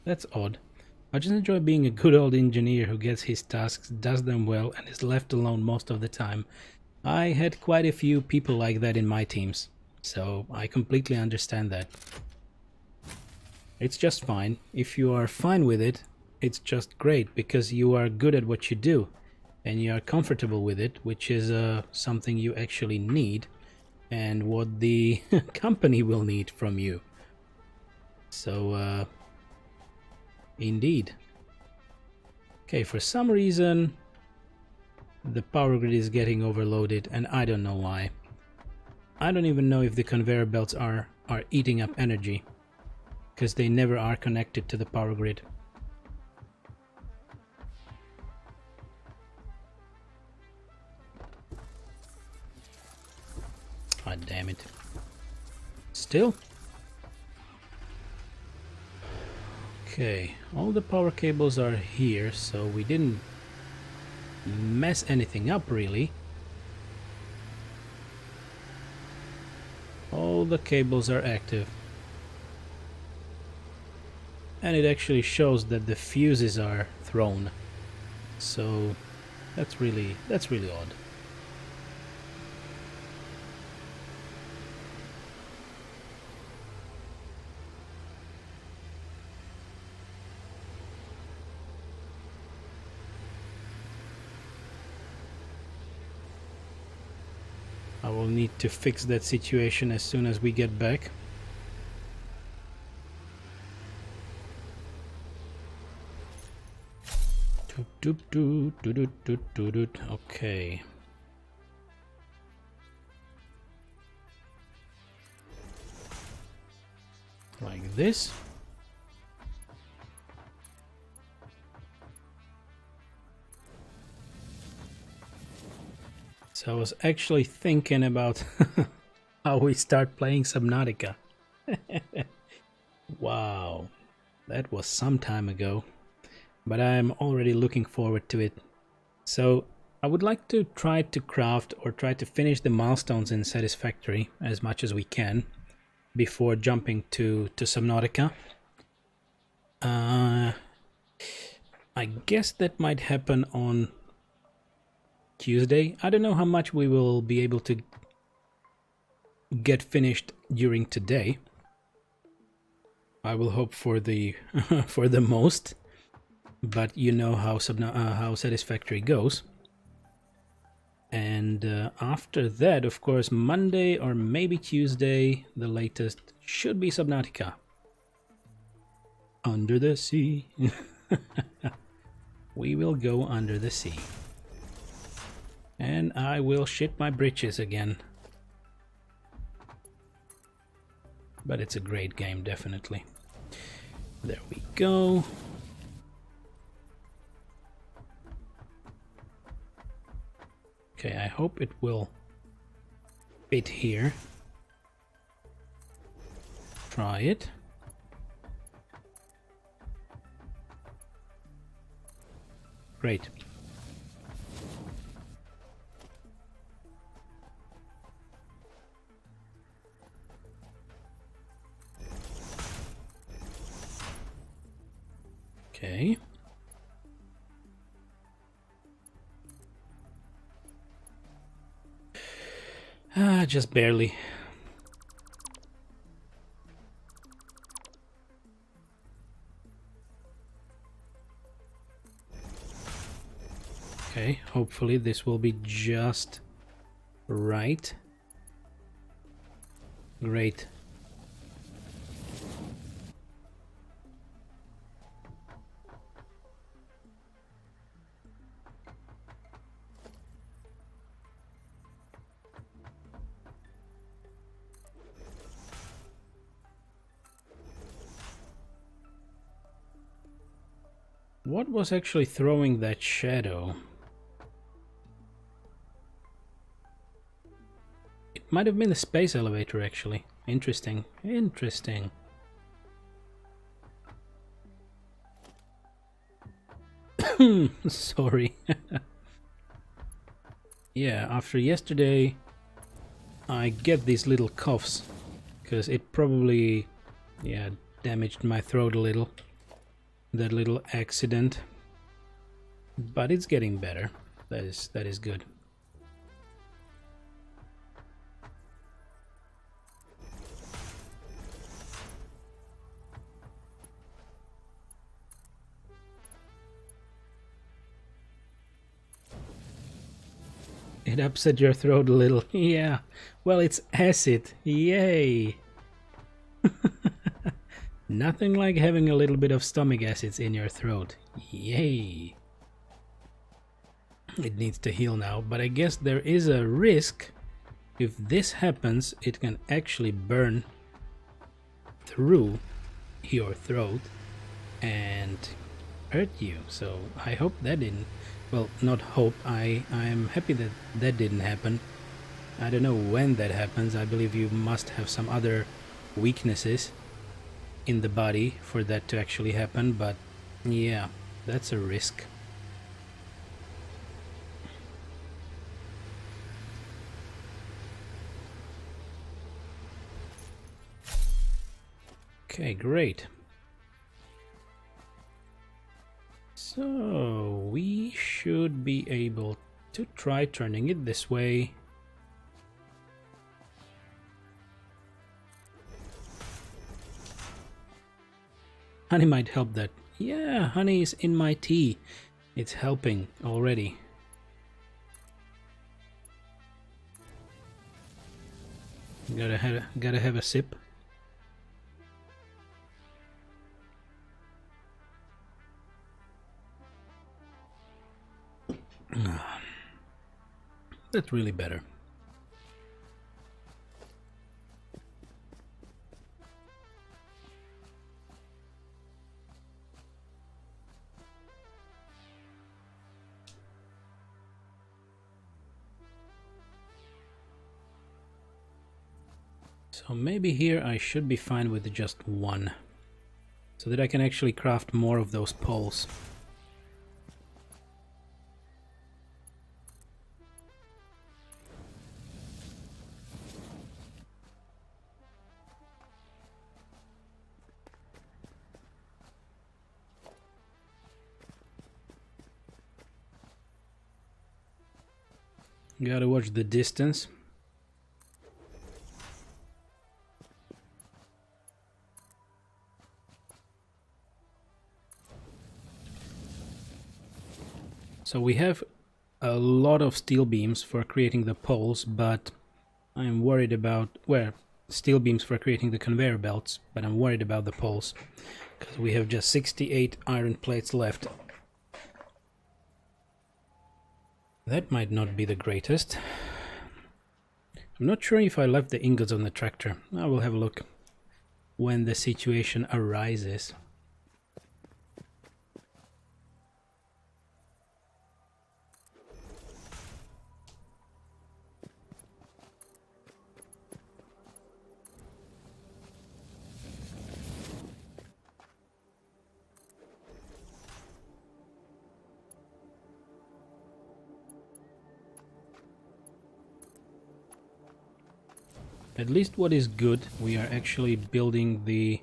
That's odd. I just enjoy being a good old engineer who gets his tasks, does them well, and is left alone most of the time. I had quite a few people like that in my teams, so I completely understand that. It's just fine. If you are fine with it, it's just great, because you are good at what you do, and you are comfortable with it, which is something you actually need, and what the company will need from you. So, indeed. Okay, for some reason the power grid is getting overloaded, and I don't know why. I don't even know if the conveyor belts are eating up energy, because they never are connected to the power grid. Ah, damn it. Still? Okay, all the power cables are here, so we didn't mess anything up really. All the cables are active. And it actually shows that the fuses are thrown. So that's really odd. I will need to fix that situation as soon as we get back. Okay. Like this. So I was actually thinking about how we start playing Subnautica. Wow, that was some time ago, but I'm already looking forward to it. So I would like to try to craft or try to finish the milestones in Satisfactory as much as we can before jumping to Subnautica. I guess that might happen on Tuesday. I don't know how much we will be able to get finished during today. I will hope for the for the most, but you know how Satisfactory goes. And after that, of course, Monday or maybe Tuesday, the latest, should be Subnautica. Under the sea. We will go under the sea. And I will shit my britches again. But it's a great game, definitely. There we go. Okay, I hope it will fit here. Try it. Great. Okay. Just barely. Okay, hopefully this will be just right. Great. What was actually throwing that shadow? It might have been the space elevator, actually. Interesting. Interesting. Sorry. Yeah, after yesterday I get these little coughs because it probably, yeah, damaged my throat a little. That little accident. But it's getting better. That is good. It upset your throat a little. Yeah. Well, it's acid. Yay. Nothing like having a little bit of stomach acids in your throat. Yay. It needs to heal now, but I guess there is a risk. If this happens, it can actually burn through your throat and hurt you. So I hope that didn't, well, not hope, I am happy that that didn't happen. I don't know when that happens. I believe you must have some other weaknesses in the body for that to actually happen, but yeah, that's a risk. Okay, great. So we should be able to try turning it this way. Honey might help that. Yeah, honey is in my tea. It's helping already. Gotta have a sip. That's really better. So maybe here I should be fine with just one, so that I can actually craft more of those poles. Gotta watch the distance. So we have a lot of steel beams for creating the poles, but I'm worried about, well, steel beams for creating the conveyor belts, but I'm worried about the poles because we have just 68 iron plates left. That might not be the greatest. I'm not sure if I left the ingots on the tractor. I will have a look when the situation arises. At least what is good, we are actually building the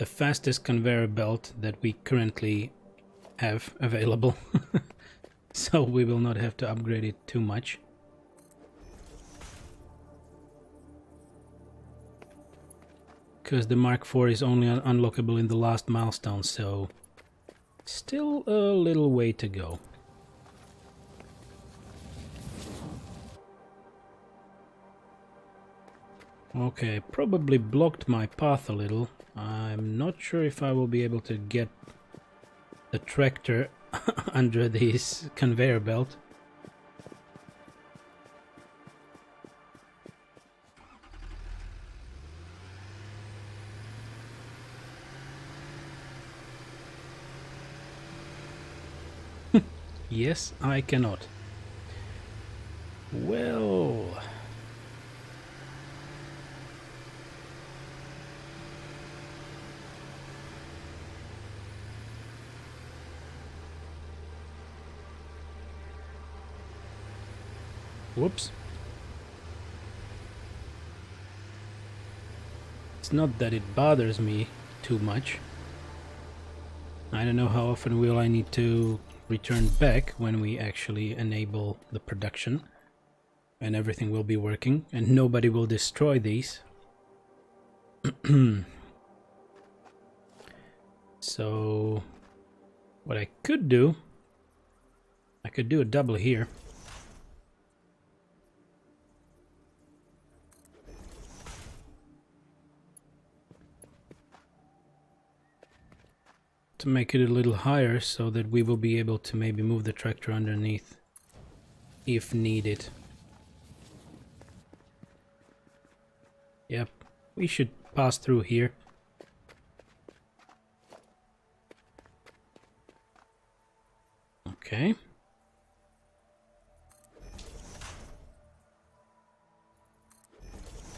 fastest conveyor belt that we currently have available. So we will not have to upgrade it too much. Because the Mark IV is only unlockable in the last milestone, so still a little way to go. Okay, probably blocked my path a little. I'm not sure if I will be able to get the tractor under this conveyor belt. Yes, I cannot. Well... Whoops. It's not that it bothers me too much. I don't know how often will I need to return back when we actually enable the production and everything will be working and nobody will destroy these. So what I could do a double here. To make it a little higher so that we will be able to maybe move the tractor underneath if needed. Yep, we should pass through here. Okay.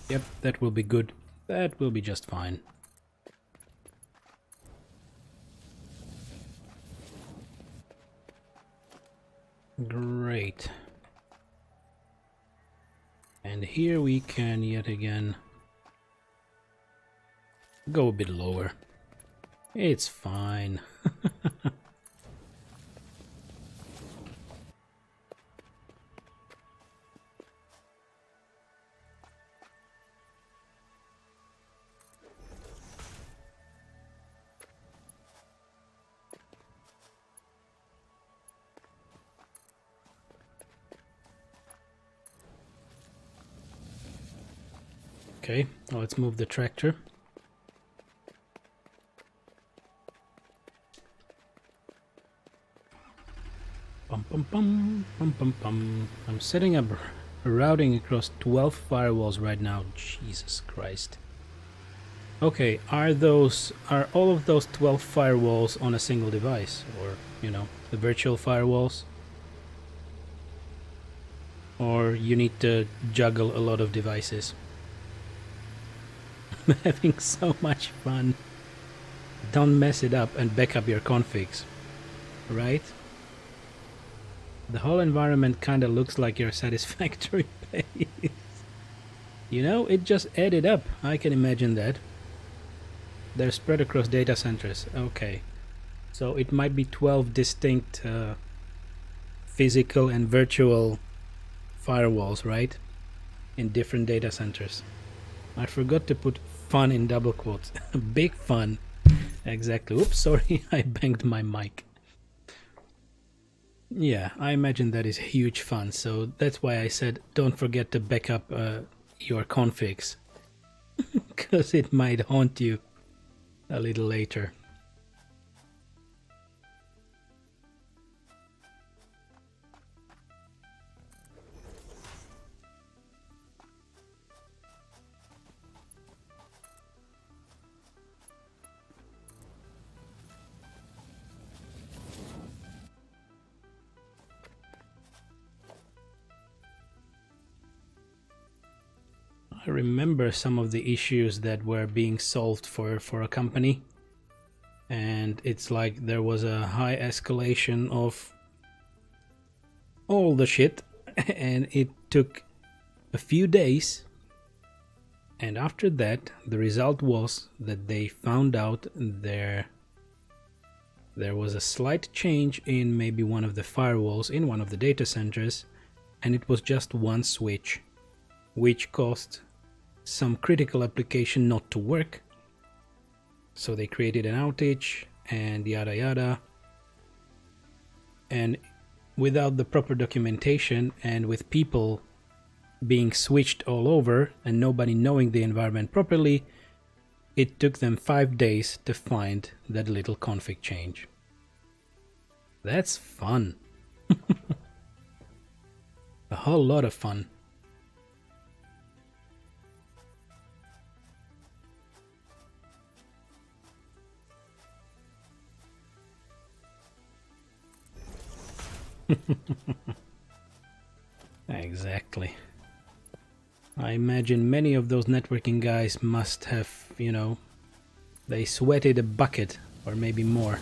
Yep, that will be good. That will be just fine. Great. And here we can yet again go a bit lower. It's fine. Okay, well, let's move the tractor. Bum, bum, bum, bum, bum, bum. I'm setting up routing across 12 firewalls right now. Jesus Christ. Okay, are all of those 12 firewalls on a single device, or you know, the virtual firewalls? Or you need to juggle a lot of devices? I'm having so much fun. Don't mess it up and back up your configs, right? The whole environment kinda looks like your Satisfactory page. You know, it just added up. I can imagine that. They're spread across data centers. Okay. So it might be 12 distinct physical and virtual firewalls, right? In different data centers. I forgot to put fun in double quotes. Big fun. Exactly. Oops, sorry, I banged my mic. Yeah, I imagine that is huge fun. So that's why I said don't forget to back up your configs. Because it might haunt you a little later. I remember some of the issues that were being solved for a company, and it's like there was a high escalation of all the shit and it took a few days, and after that the result was that they found out there was a slight change in maybe one of the firewalls in one of the data centers, and it was just one switch, which caused some critical application not to work. So they created an outage and yada yada. And without the proper documentation and with people being switched all over and nobody knowing the environment properly, it took them 5 days to find that little config change. That's fun. A whole lot of fun. Exactly. I imagine many of those networking guys must have, you know, they sweated a bucket or maybe more.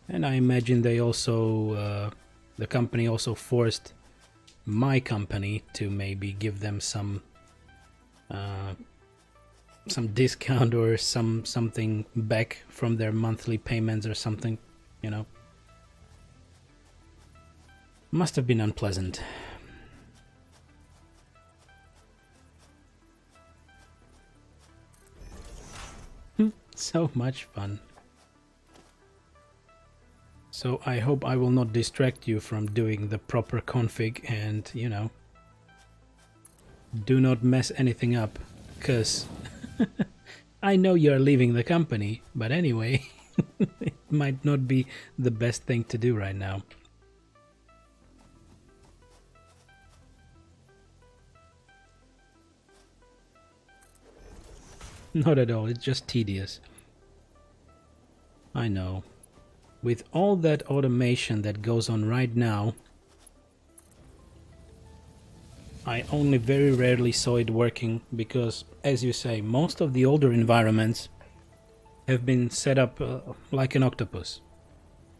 And I imagine they also, the company also forced my company to maybe give them some discount or something back from their monthly payments or something, you know. Must have been unpleasant. So much fun. So I hope I will not distract you from doing the proper config and, you know, do not mess anything up, because I know you're leaving the company, but anyway, it might not be the best thing to do right now. Not at all, it's just tedious. I know. With all that automation that goes on right now, I only very rarely saw it working because, as you say, most of the older environments have been set up like an octopus.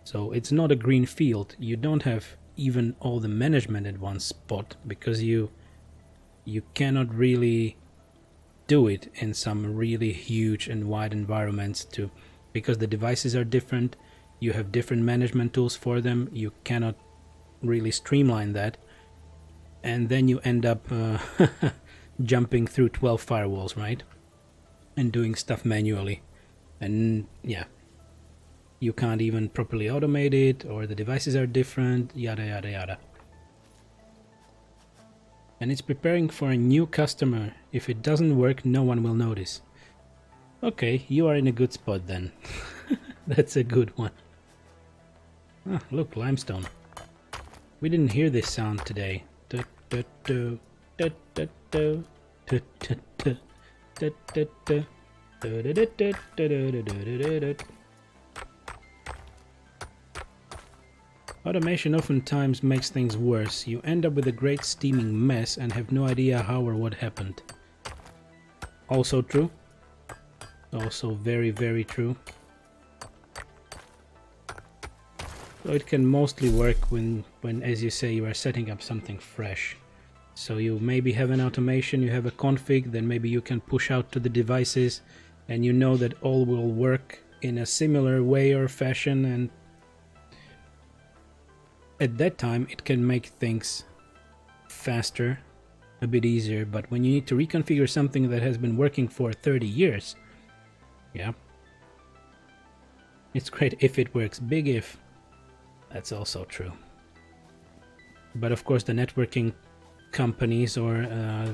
So it's not a green field. You don't have even all the management at one spot because you cannot really do it in some really huge and wide environments because the devices are different. You have different management tools for them. You cannot really streamline that. And then you end up jumping through 12 firewalls, right? And doing stuff manually. And yeah, you can't even properly automate it, or the devices are different, yada yada yada. And it's preparing for a new customer. If it doesn't work, no one will notice. Okay, you are in a good spot then. That's a good one. Ah, look, limestone. We didn't hear this sound today. Automation oftentimes makes things worse. You end up with a great steaming mess and have no idea how or what happened. Also true. Also very, very true. So it can mostly work when, as you say, you are setting up something fresh. So you maybe have an automation, you have a config, then maybe you can push out to the devices and you know that all will work in a similar way or fashion, and at that time it can make things faster, a bit easier. But when you need to reconfigure something that has been working for 30 years, yeah, it's great if it works. Big if. That's also true. But of course the networking companies or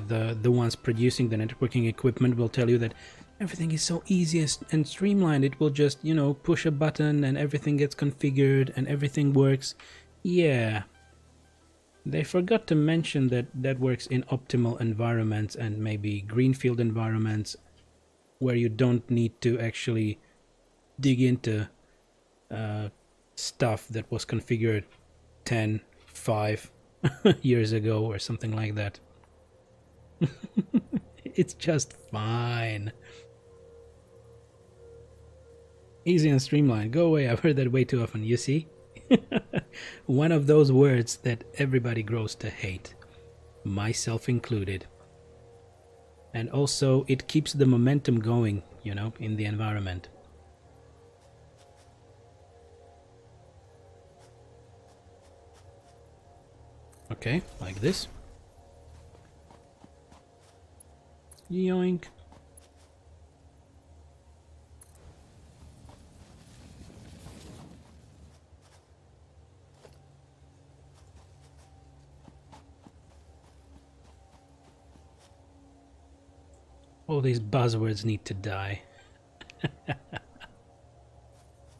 the ones producing the networking equipment will tell you that everything is so easy and streamlined. It will just, you know, push a button and everything gets configured and everything works. Yeah. They forgot to mention that that works in optimal environments and maybe greenfield environments where you don't need to actually dig into stuff that was configured 5 years ago or something like that. It's just fine. Easy and streamlined. Go away. I've heard that way too often. You see? One of those words that everybody grows to hate, myself included. And also it keeps the momentum going, you know, in the environment. Okay, like this. Yoink. All these buzzwords need to die.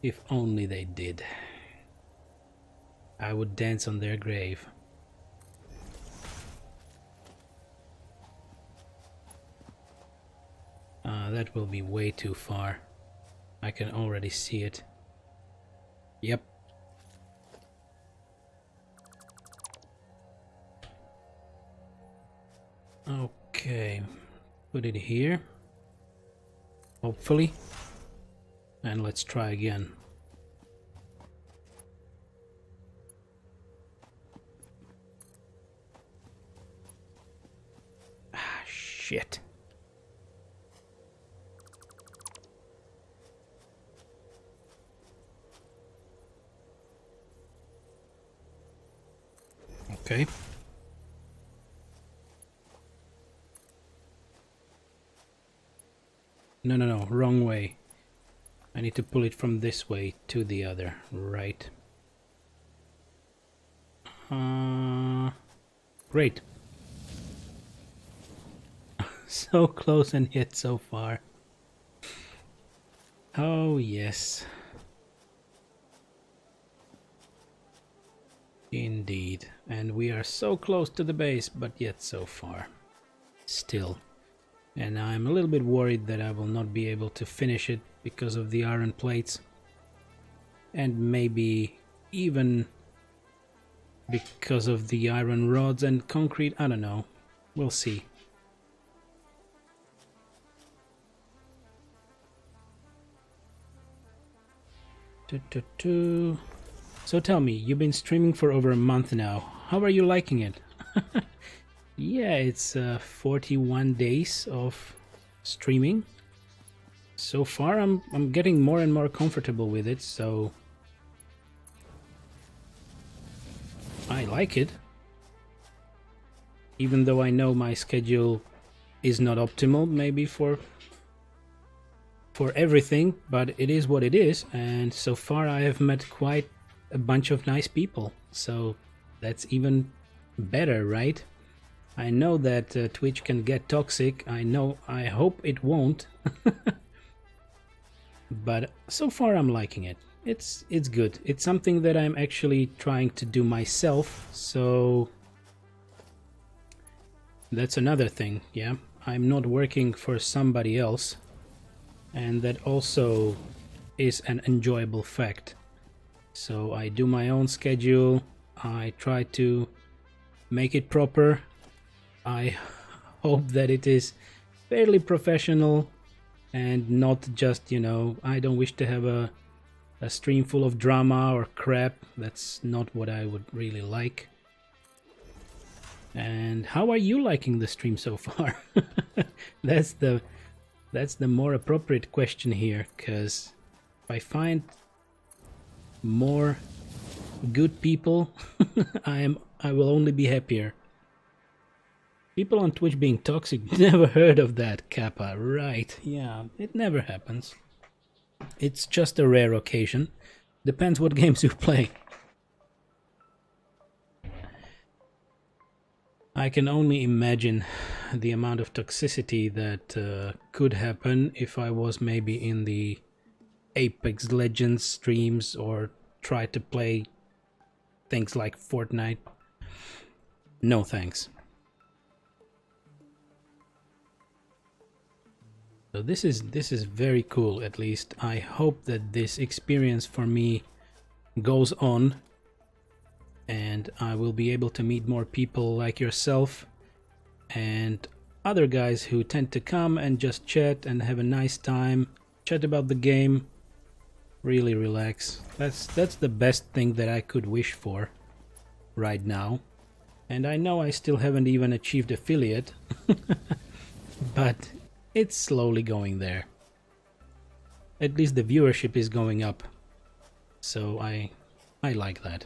If only they did. I would dance on their grave. That will be way too far. I can already see it. Yep. Okay. Put it here. Hopefully. And let's try again. Shit. Okay. No, wrong way. I need to pull it from this way to the other, right. Great. So close and yet so far. Oh, yes. Indeed. And we are so close to the base, but yet so far. Still. And I'm a little bit worried that I will not be able to finish it because of the iron plates. And maybe even because of the iron rods and concrete. I don't know. We'll see. So tell me, you've been streaming for over a month now. How are you liking it? Yeah, it's 41 days of streaming. So far I'm getting more and more comfortable with it, so I like it. Even though I know my schedule is not optimal maybe for everything, but it is what it is, and so far I have met quite a bunch of nice people, so that's even better, right? I know that Twitch can get toxic. I hope it won't. But so far I'm liking it. It's good. It's something that I'm actually trying to do myself, so that's another thing, yeah. I'm not working for somebody else, and that also is an enjoyable fact. So I do my own schedule, I try to make it proper. I hope that it is fairly professional and not just, you know, I don't wish to have a stream full of drama or crap. That's not what I would really like. And how are you liking the stream so far? That's the more appropriate question here, because if I find more good people, I will only be happier. People on Twitch being toxic, never heard of that, Kappa. Right, yeah, it never happens. It's just a rare occasion. Depends what games you play. I can only imagine the amount of toxicity that could happen if I was maybe in the Apex Legends streams or try to play things like Fortnite. No thanks. So this is very cool. At least I hope that this experience for me goes on, and I will be able to meet more people like yourself and other guys who tend to come and just chat and have a nice time, chat about the game, really relax. That's the best thing that I could wish for right now. And I know I still haven't even achieved affiliate, but it's slowly going there. At least the viewership is going up, so I like that.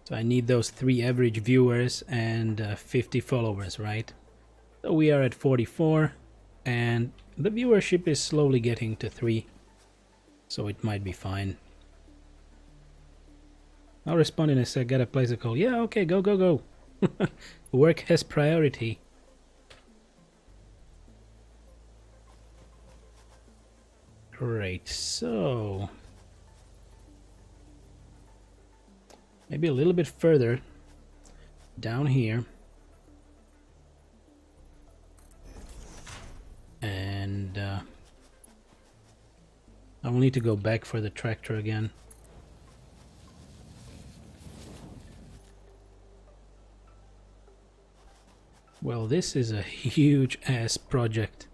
So I need those 3 average viewers and 50 followers, right? So we are at 44, and the viewership is slowly getting to 3, so it might be fine. I'll respond in a sec. Gotta place a call. Yeah, okay, go. Work has priority. Great, so maybe a little bit further down here, and I will need to go back for the tractor again. Well, this is a huge ass project.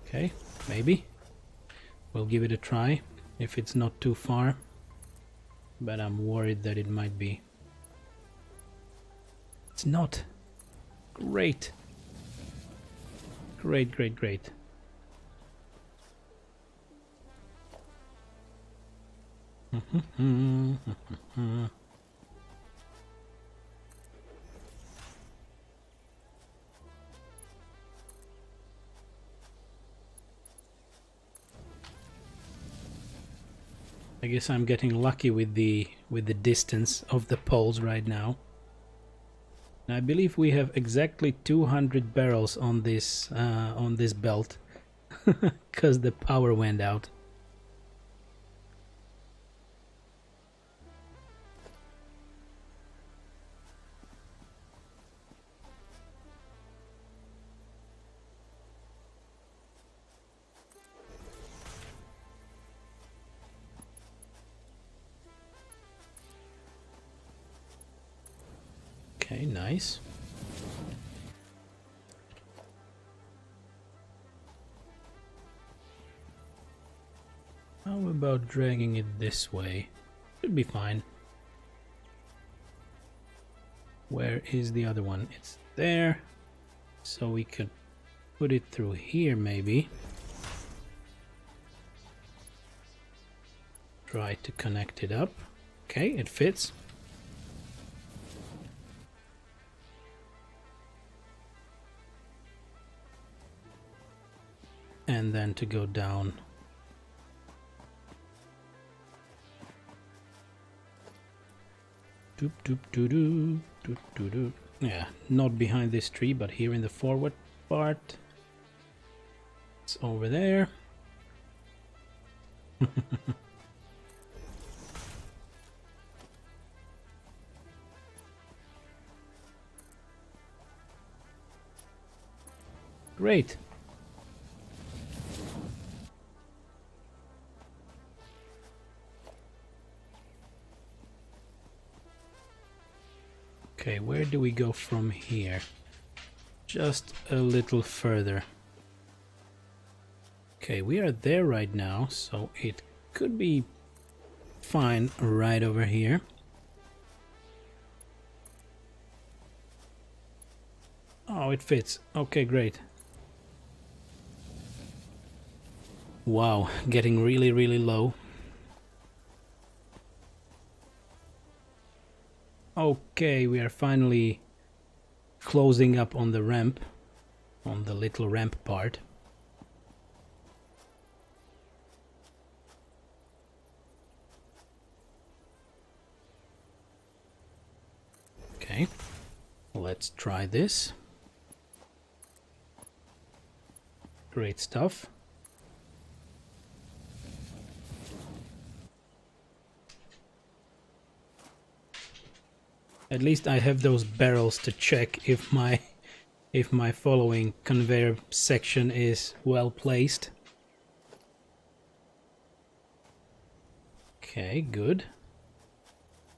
Okay, maybe we'll give it a try if it's not too far, but I'm worried that it might be. It's not. Great. Great, great, great. I guess I'm getting lucky with the distance of the poles right now. And I believe we have exactly 200 barrels on this belt because the power went out. Okay, nice. How about dragging it this way? Should be fine. Where is the other one? It's there. So we could put it through here maybe. Try to connect it up. Okay, it fits. And then to go down. Doop doop doo doo doop doo doo. Yeah, not behind this tree, but here in the forward part. It's over there. Great. Okay, where do we go from here? Just a little further. Okay, we are there right now, so it could be fine right over here. Oh, it fits. Okay, great. Wow, getting really, really low. Okay, we are finally closing up on the ramp, on the little ramp part. Okay, let's try this. Great stuff. At least I have those barrels to check if my following conveyor section is well placed. Okay, good.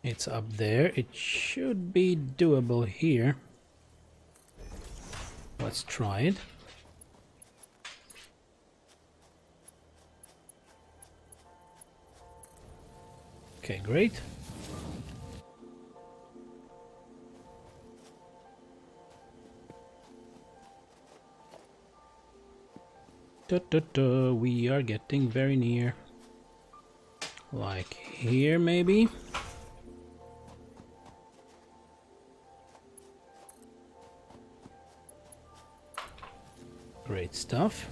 It's up there. It should be doable here. Let's try it. Okay, great. We are getting very near. Like here, maybe? Great stuff.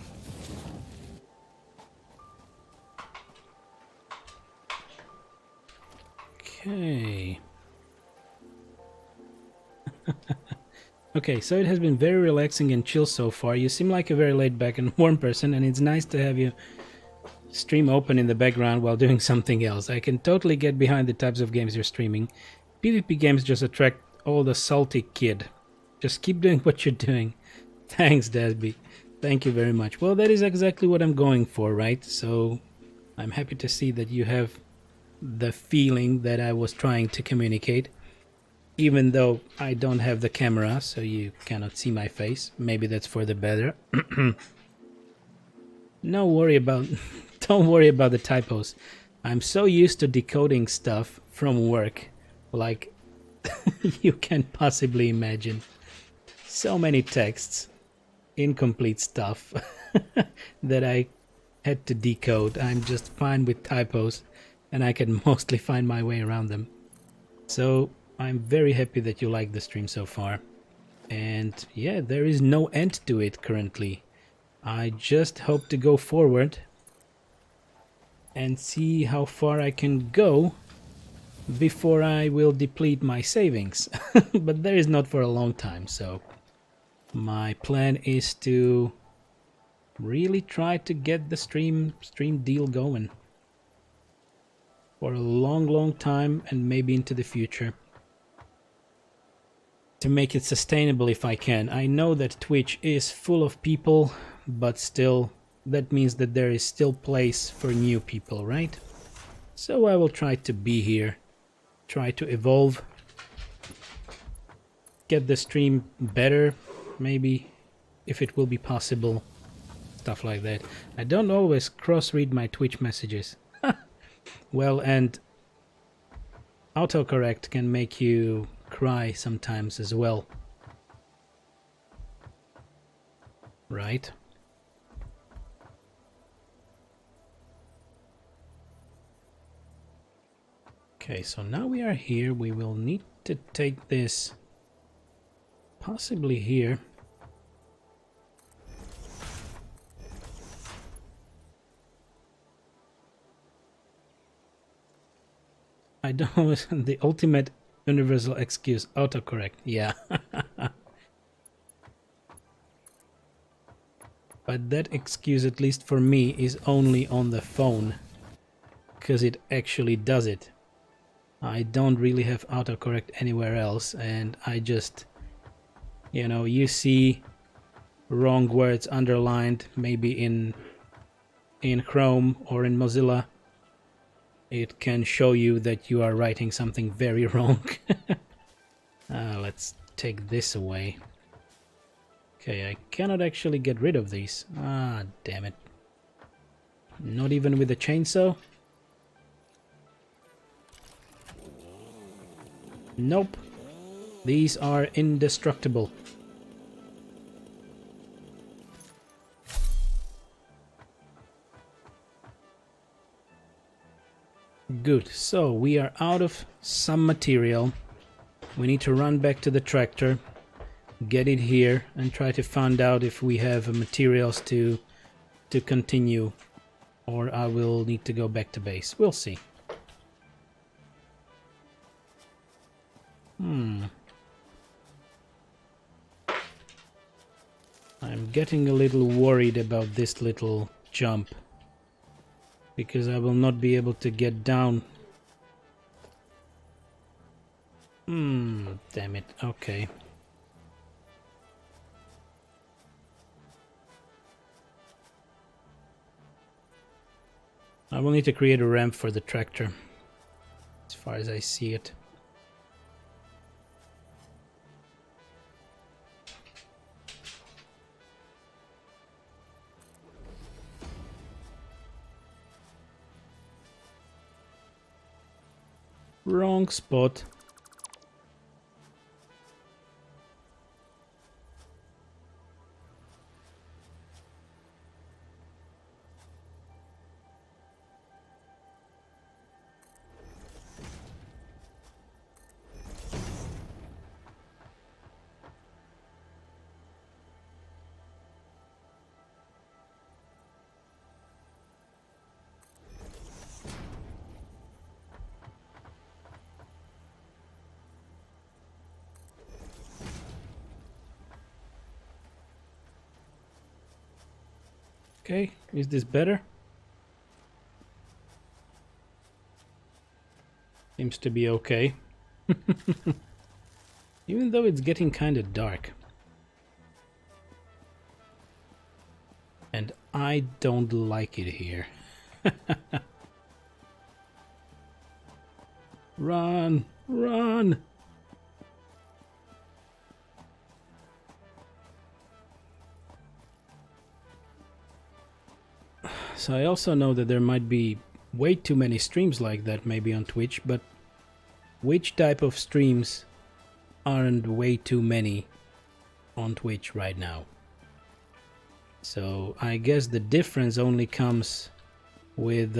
Okay. Okay, so it has been very relaxing and chill so far. You seem like a very laid back and warm person, and it's nice to have you stream open in the background while doing something else. I can totally get behind the types of games you're streaming. PvP games just attract all the salty kid. Just keep doing what you're doing. Thanks, Dasby. Thank you very much. Well, that is exactly what I'm going for, right? So I'm happy to see that you have the feeling that I was trying to communicate. Even though I don't have the camera, so you cannot see my face. Maybe that's for the better. Don't worry about the typos. I'm so used to decoding stuff from work. Like you can possibly imagine. So many texts, incomplete stuff that I had to decode. I'm just fine with typos and I can mostly find my way around them. So I'm very happy that you like the stream so far. And yeah, there is no end to it currently. I just hope to go forward and see how far I can go before I will deplete my savings. But that is not for a long time, so my plan is to really try to get the stream deal going for a long time, and maybe into the future, to make it sustainable if I can. I know that Twitch is full of people, but still, that means that there is still place for new people, right? So I will try to be here, try to evolve, get the stream better, maybe, if it will be possible, stuff like that. I don't always cross-read my Twitch messages. Well, and autocorrect can make you cry sometimes as well. Right? Okay, so now we are here. We will need to take this possibly here. I don't know, the ultimate universal excuse, autocorrect. Yeah. But that excuse, at least for me, is only on the phone, because it actually does it. I don't really have autocorrect anywhere else, and I just, you know, you see wrong words underlined, maybe in Chrome or in Mozilla. It can show you that you are writing something very wrong. Let's take this away. Okay, I cannot actually get rid of these. Ah, damn it. Not even with a chainsaw? Nope. These are indestructible. Good, so we are out of some material. We need to run back to the tractor, get it here, and try to find out if we have materials to continue, or I will need to go back to base. We'll see. I'm getting a little worried about this little jump, because I will not be able to get down. Damn it. Okay. I will need to create a ramp for the tractor, as far as I see it. Wrong spot. Okay, is this better? Seems to be okay. Even though it's getting kind of dark. And I don't like it here. Run! Run! So I also know that there might be way too many streams like that maybe on Twitch, but which type of streams aren't way too many on Twitch right now. So I guess the difference only comes with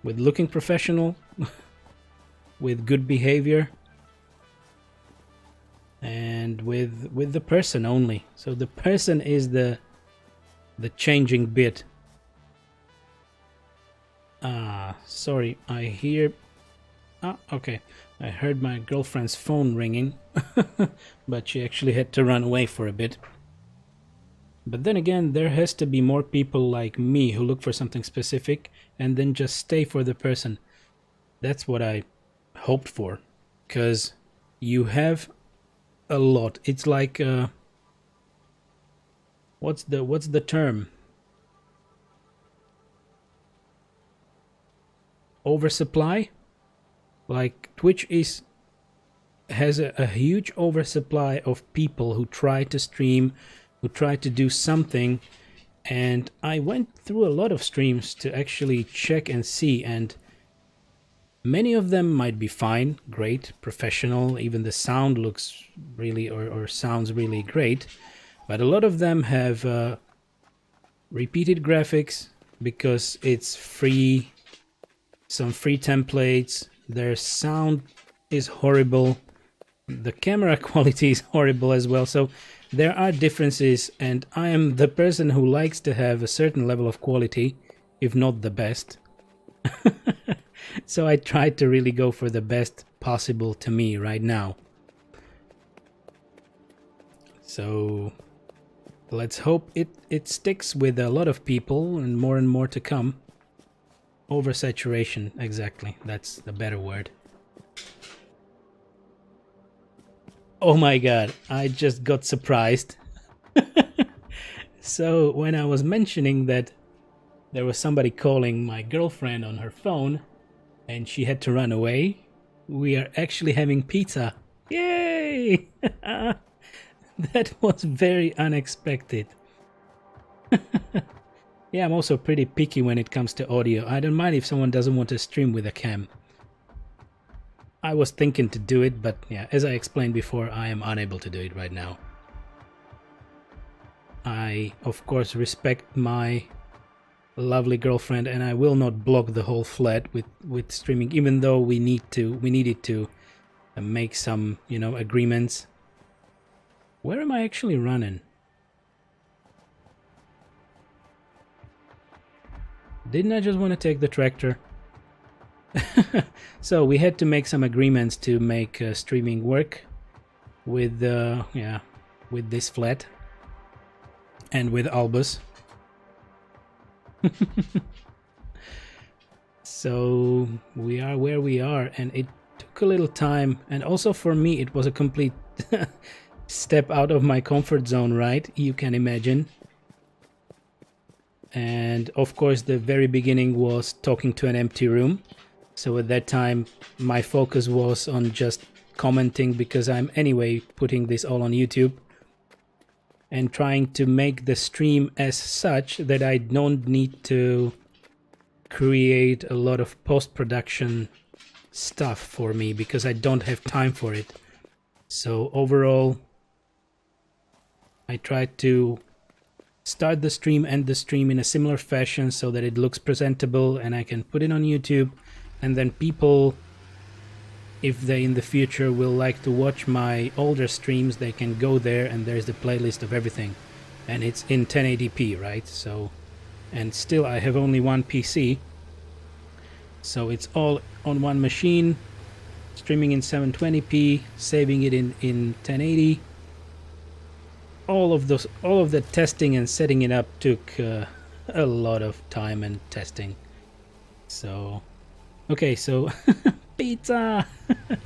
looking professional, with good behavior, and with the person only. So the person is the changing bit. Sorry, I hear... okay. I heard my girlfriend's phone ringing, but she actually had to run away for a bit. But then again, there has to be more people like me who look for something specific and then just stay for the person. That's what I hoped for, because you have a lot. It's like what's the term? Oversupply? Like Twitch has a huge oversupply of people who try to stream, who try to do something, and I went through a lot of streams to actually check and see, and many of them might be fine, great, professional, even the sound looks really or sounds really great, but a lot of them have repeated graphics because it's free, some free templates, their sound is horrible, the camera quality is horrible as well, so there are differences, and I am the person who likes to have a certain level of quality, if not the best. So I try to really go for the best possible to me right now. So let's hope it sticks with a lot of people and more to come. Oversaturation, exactly, that's the better word. Oh my god, I just got surprised. So when I was mentioning that there was somebody calling my girlfriend on her phone and she had to run away, we are actually having pizza. Yay! That was very unexpected. Yeah, I'm also pretty picky when it comes to audio. I don't mind if someone doesn't want to stream with a cam. I was thinking to do it, but yeah, as I explained before, I am unable to do it right now. I, of course, respect my lovely girlfriend, and I will not block the whole flat with streaming, even though we needed to make some, you know, agreements. Where am I actually running? Didn't I just want to take the tractor? So we had to make some agreements to make streaming work with with this flat and with Albus. So we are where we are, and it took a little time, and also for me it was a complete step out of my comfort zone, right? You can imagine. And of course the very beginning was talking to an empty room. So at that time my focus was on just commenting, because I'm anyway putting this all on YouTube, and trying to make the stream as such that I don't need to create a lot of post-production stuff for me, because I don't have time for it. So overall I tried to start the stream, end the stream in a similar fashion so that it looks presentable and I can put it on YouTube, and then people, if they in the future will like to watch my older streams, they can go there and there's the playlist of everything, and it's in 1080p, right? So, and still I have only one PC, so it's all on one machine, streaming in 720p, saving it in 1080. All of the testing and setting it up took a lot of time and testing. So okay, so pizza.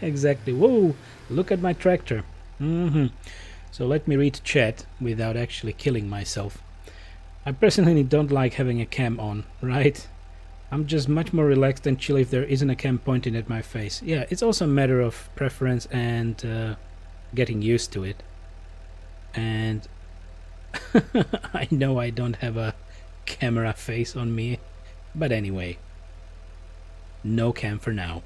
Exactly. Whoa, look at my tractor. So let me read chat without actually killing myself. I personally don't like having a cam on, right? I'm just much more relaxed and chill if there isn't a cam pointing at my face. Yeah, it's also a matter of preference and getting used to it. And I know I don't have a camera face on me, but anyway, no cam for now.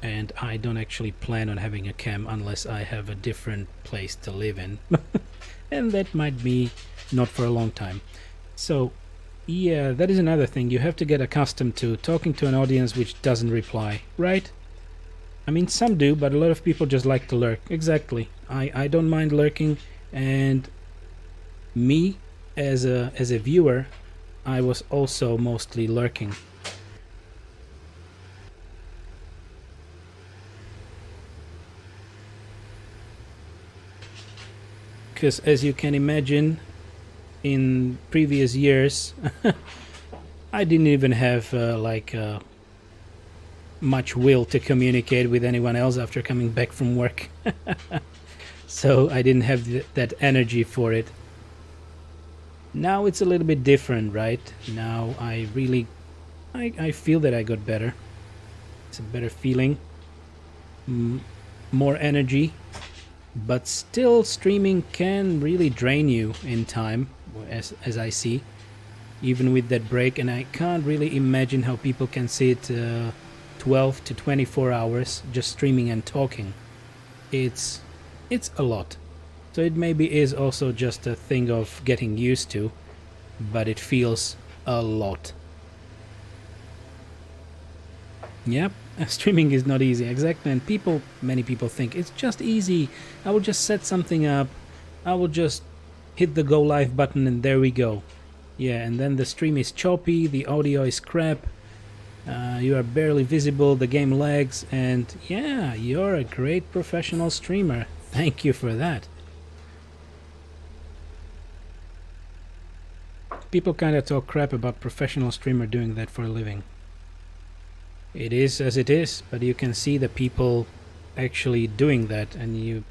and I don't actually plan on having a cam unless I have a different place to live in. And that might be not for a long time. So yeah, that is another thing. You have to get accustomed to talking to an audience which doesn't reply, right? I mean, some do, but a lot of people just like to lurk. Exactly. I don't mind lurking, and me as a viewer, I was also mostly lurking. Because as you can imagine, in previous years I didn't even have much will to communicate with anyone else after coming back from work. So I didn't have that energy for it. Now it's a little bit different, right? Now I feel that I got better. It's a better feeling, more energy, but still streaming can really drain you in time, as I see, even with that break. And I can't really imagine how people can sit 12 to 24 hours just streaming and talking. It's a lot. So it maybe is also just a thing of getting used to, but it feels a lot. Yep, streaming is not easy, exactly. And many people think it's just easy. I will just set something up, I will just hit the go live button and there we go. Yeah, and then the stream is choppy, the audio is crap, you are barely visible, the game lags, and yeah, you're a great professional streamer. Thank you for that. People kind of talk crap about professional streamer doing that for a living. It is as it is, but you can see the people actually doing that, and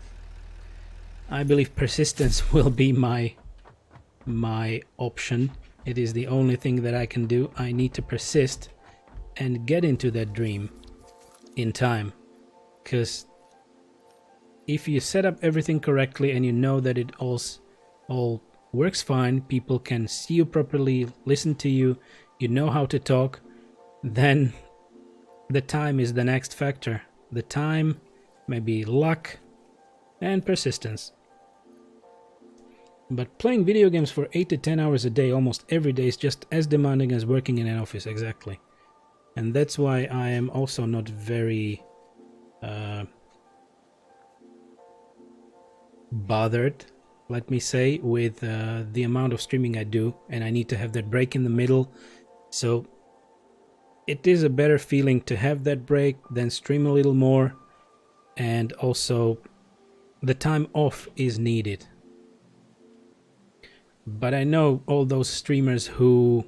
I believe persistence will be my option. It is the only thing that I can do. I need to persist and get into that dream in time, because if you set up everything correctly and you know that it all works fine, people can see you properly, listen to you, you know how to talk, then the time is the next factor. The time, maybe luck, and persistence. But playing video games for 8 to 10 hours a day almost every day is just as demanding as working in an office, exactly. And that's why I am also not very bothered, let me say, with the amount of streaming I do, and I need to have that break in the middle. So it is a better feeling to have that break than stream a little more, and also the time off is needed. But I know all those streamers who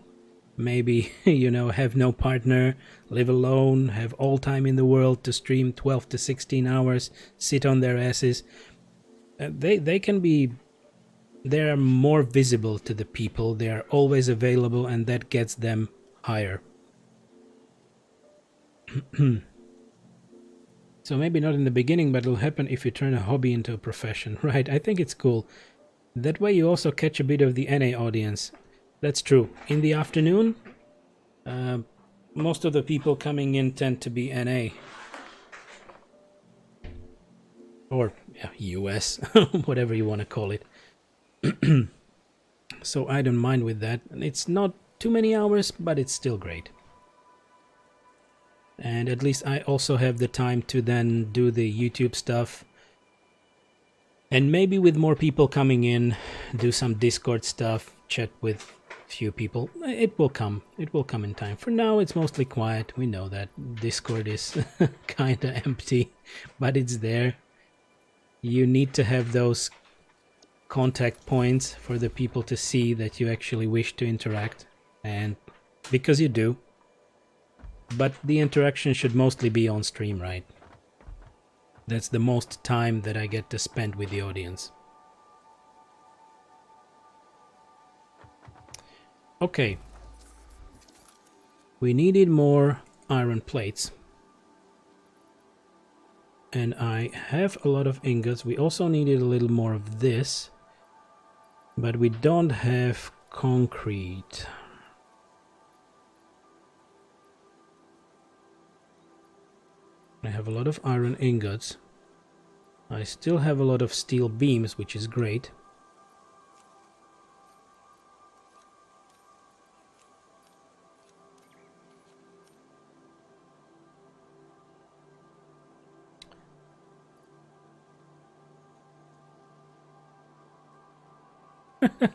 maybe, have no partner, live alone, have all time in the world to stream 12 to 16 hours, sit on their asses. They are more visible to the people, they are always available, and that gets them higher. So maybe not in the beginning, but it'll happen if you turn a hobby into a profession, right? I think it's cool. That way you also catch a bit of the NA audience. That's true. In the afternoon, most of the people coming in tend to be NA. Or US, whatever you want to call it. So I don't mind with that. It's not too many hours, but it's still great. And at least I also have the time to then do the YouTube stuff. And maybe with more people coming in, do some Discord stuff, chat with a few people. It will come. It will come in time. For now, it's mostly quiet. We know that Discord is kind of empty, but it's there. You need to have those contact points for the people to see that you actually wish to interact. And because you do. But the interaction should mostly be on stream, right? That's the most time that I get to spend with the audience. Okay. We needed more iron plates. And I have a lot of ingots. We also needed a little more of this. But we don't have concrete. I have a lot of iron ingots. I still have a lot of steel beams, which is great.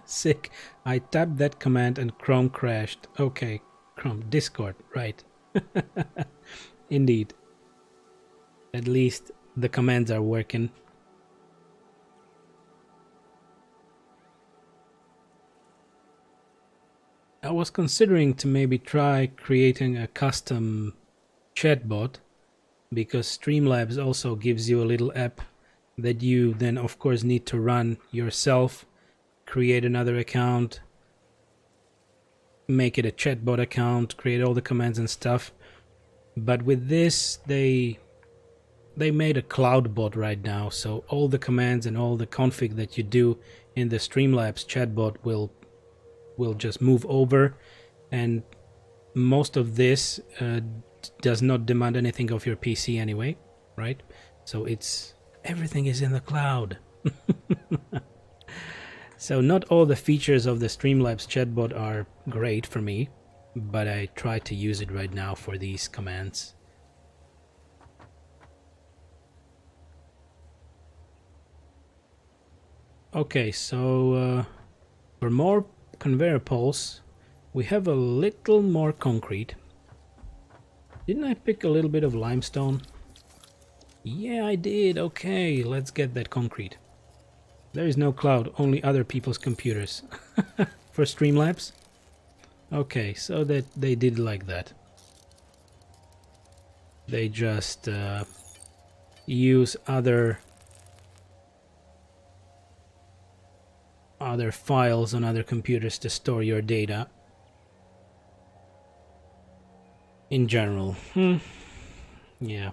Sick. I tapped that command and Chrome crashed. Okay, Chrome, Discord, right. Indeed. At least the commands are working. I was considering to maybe try creating a custom chatbot, because Streamlabs also gives you a little app that you then of course need to run yourself, create another account, make it a chatbot account, create all the commands and stuff. But with this, they made a cloud bot right now, so all the commands and all the config that you do in the Streamlabs chatbot will just move over, and most of this does not demand anything of your PC anyway, right? So everything is in the cloud. So not all the features of the Streamlabs chatbot are great for me, but I try to use it right now for these commands. Okay, so for more conveyor poles, we have a little more concrete. Didn't I pick a little bit of limestone? Yeah, I did. Okay, let's get that concrete. There is no cloud, only other people's computers. For Streamlabs? Okay, so that they did like that. They just use other files on other computers to store your data. In general. Yeah.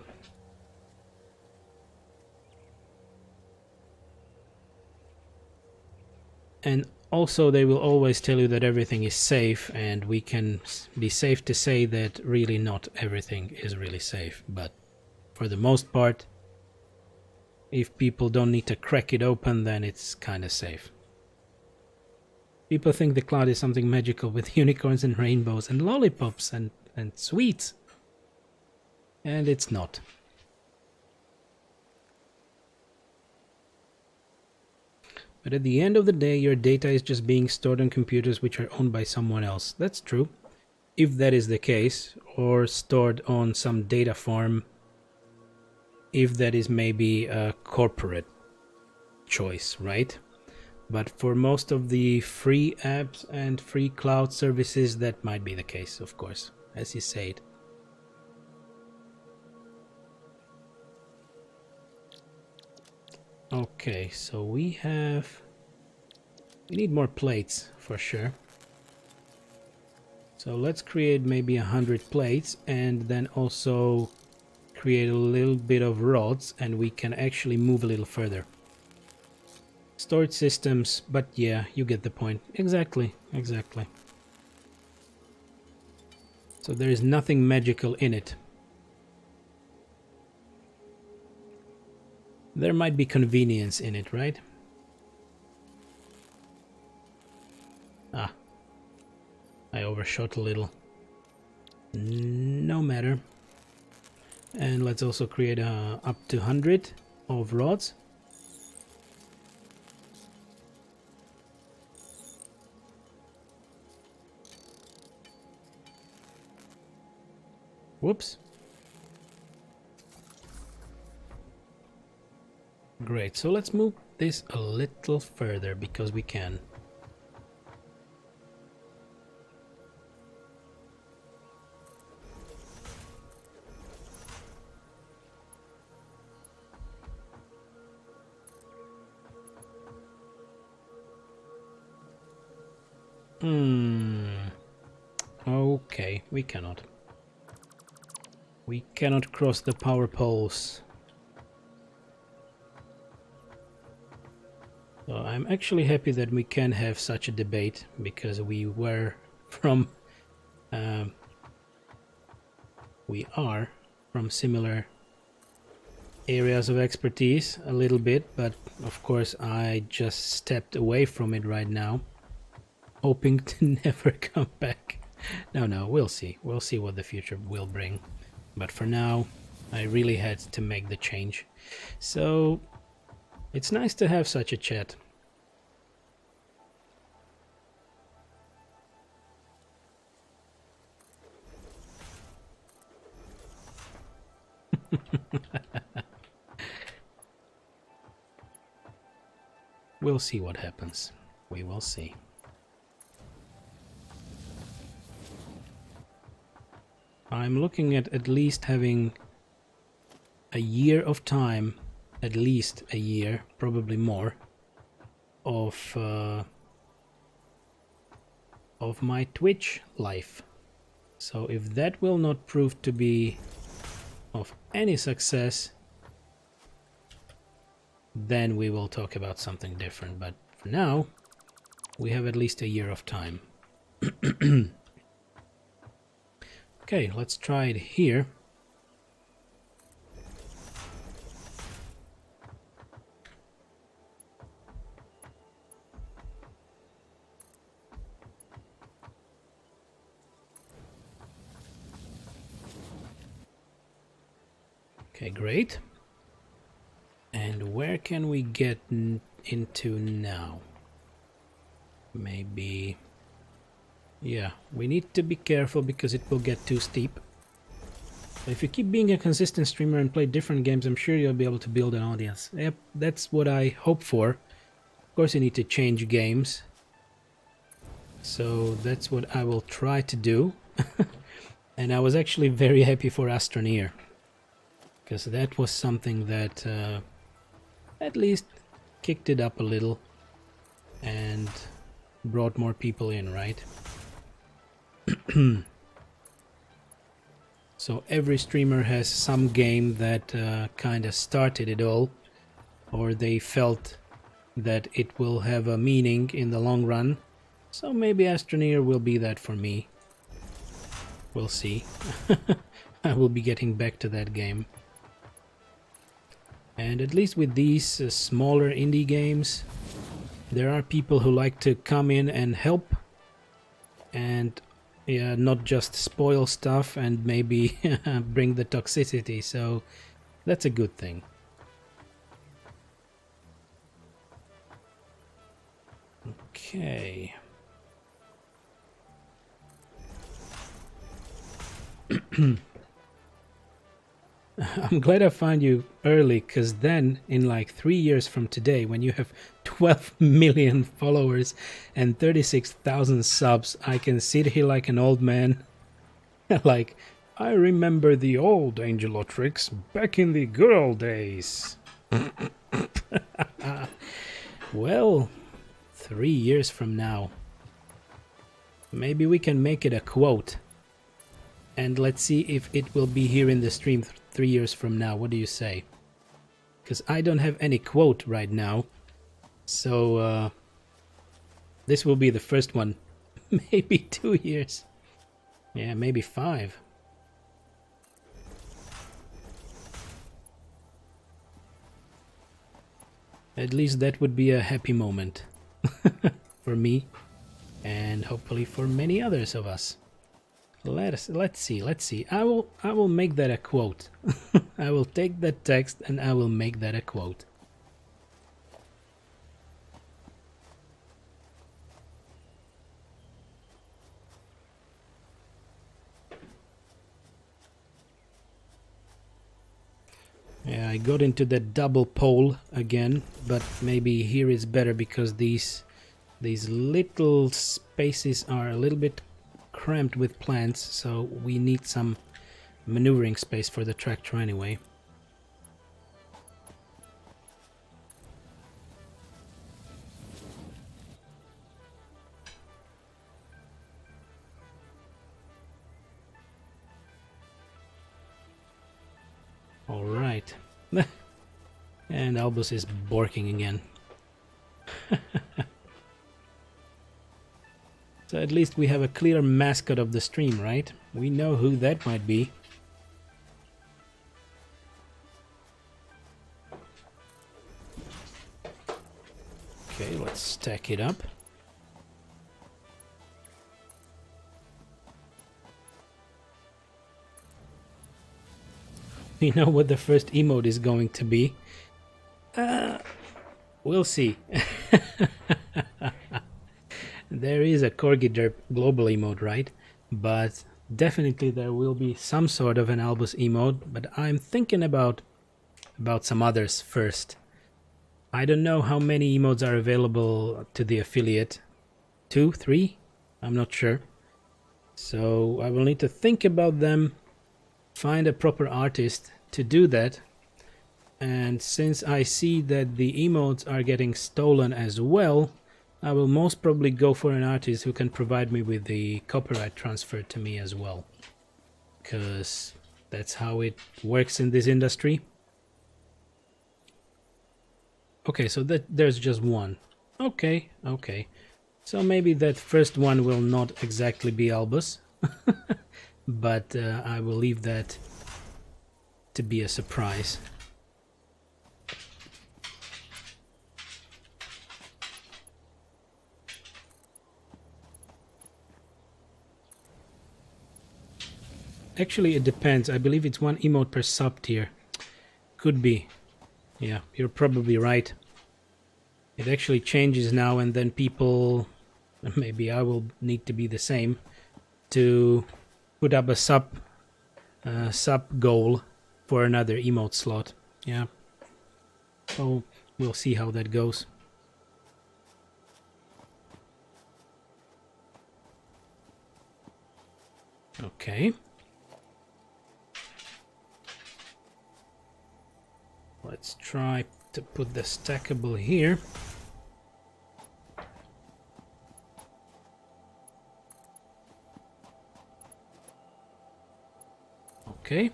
And also they will always tell you that everything is safe, and we can be safe to say that really not everything is really safe, but for the most part, if people don't need to crack it open, then it's kind of safe. People think the cloud is something magical with unicorns and rainbows and lollipops and sweets, and it's not. But at the end of the day, your data is just being stored on computers which are owned by someone else. That's true, if that is the case, or stored on some data farm, if that is maybe a corporate choice, right? But for most of the free apps and free cloud services, that might be the case, of course, as you said. Okay, so we need more plates for sure. So let's create maybe 100 plates, and then also create a little bit of rods, and we can actually move a little further. Storage systems, but yeah, you get the point. Exactly. So there is nothing magical in it. There might be convenience in it, right? Ah, I overshot a little. No matter. And let's also create up to 100 of rods. Whoops. Great, so let's move this a little further because we can. Okay, we cannot. We cannot cross the power poles. So I'm actually happy that we can have such a debate, because we are from similar areas of expertise a little bit, but of course I just stepped away from it right now, hoping to never come back. No, we'll see. We'll see what the future will bring. But for now, I really had to make the change. So it's nice to have such a chat. We'll see what happens. We will see. I'm looking at least having a year of time, at least a year, probably more, of my Twitch life. So if that will not prove to be of any success, then we will talk about something different. But for now, we have at least a year of time. Okay, let's try it here. Okay, great. And where can we get into now? Maybe... yeah, we need to be careful because it will get too steep. If you keep being a consistent streamer and play different games, I'm sure you'll be able to build an audience. Yep, that's what I hope for. Of course you need to change games. So that's what I will try to do. And I was actually very happy for Astroneer, because that was something that at least kicked it up a little and brought more people in, right? So every streamer has some game that kind of started it all, or they felt that it will have a meaning in the long run. So maybe Astroneer will be that for me. We'll see. I will be getting back to that game. And at least with these smaller indie games, there are people who like to come in and help, and yeah, not just spoil stuff and maybe bring the toxicity, so that's a good thing. Okay. I'm glad I found you early, because then in like 3 years from today, when you have 12 million followers and 36,000 subs, I can sit here like an old man. Like, I remember the old Angelotrix back in the good old days. Well, 3 years from now, maybe we can make it a quote. And let's see if it will be here in the stream 3 years from now. What do you say? Because I don't have any quote right now. So this will be the first one. Maybe 2 years. Yeah, maybe 5. At least that would be a happy moment. For me. And hopefully for many others of us. Let's see. I will make that a quote. I will take that text and I will make that a quote. Yeah, I got into that double pole again, but maybe here is better because these little spaces are a little bit cramped with plants, so we need some maneuvering space for the tractor anyway. All right. And Albus is barking again. So at least we have a clear mascot of the stream, right? We know who that might be. Okay, let's stack it up. We know what the first emote is going to be. We'll see. There is a Corgi Derp global emote, right? But definitely there will be some sort of an Albus emote, but I'm thinking about some others first. I don't know how many emotes are available to the affiliate. 2, 3? I'm not sure. So I will need to think about them, find a proper artist to do that. And since I see that the emotes are getting stolen as well, I will most probably go for an artist who can provide me with the copyright transferred to me as well. Because that's how it works in this industry. Okay, so there's just one. Okay. So maybe that first one will not exactly be Albus. But I will leave that to be a surprise. Actually, it depends. I believe it's one emote per sub tier. Could be. Yeah, you're probably right. It actually changes now, and then people, maybe I will need to be the same, to put up a sub goal for another emote slot. Yeah. So we'll see how that goes. Okay. Let's try to put the stackable here. Okay.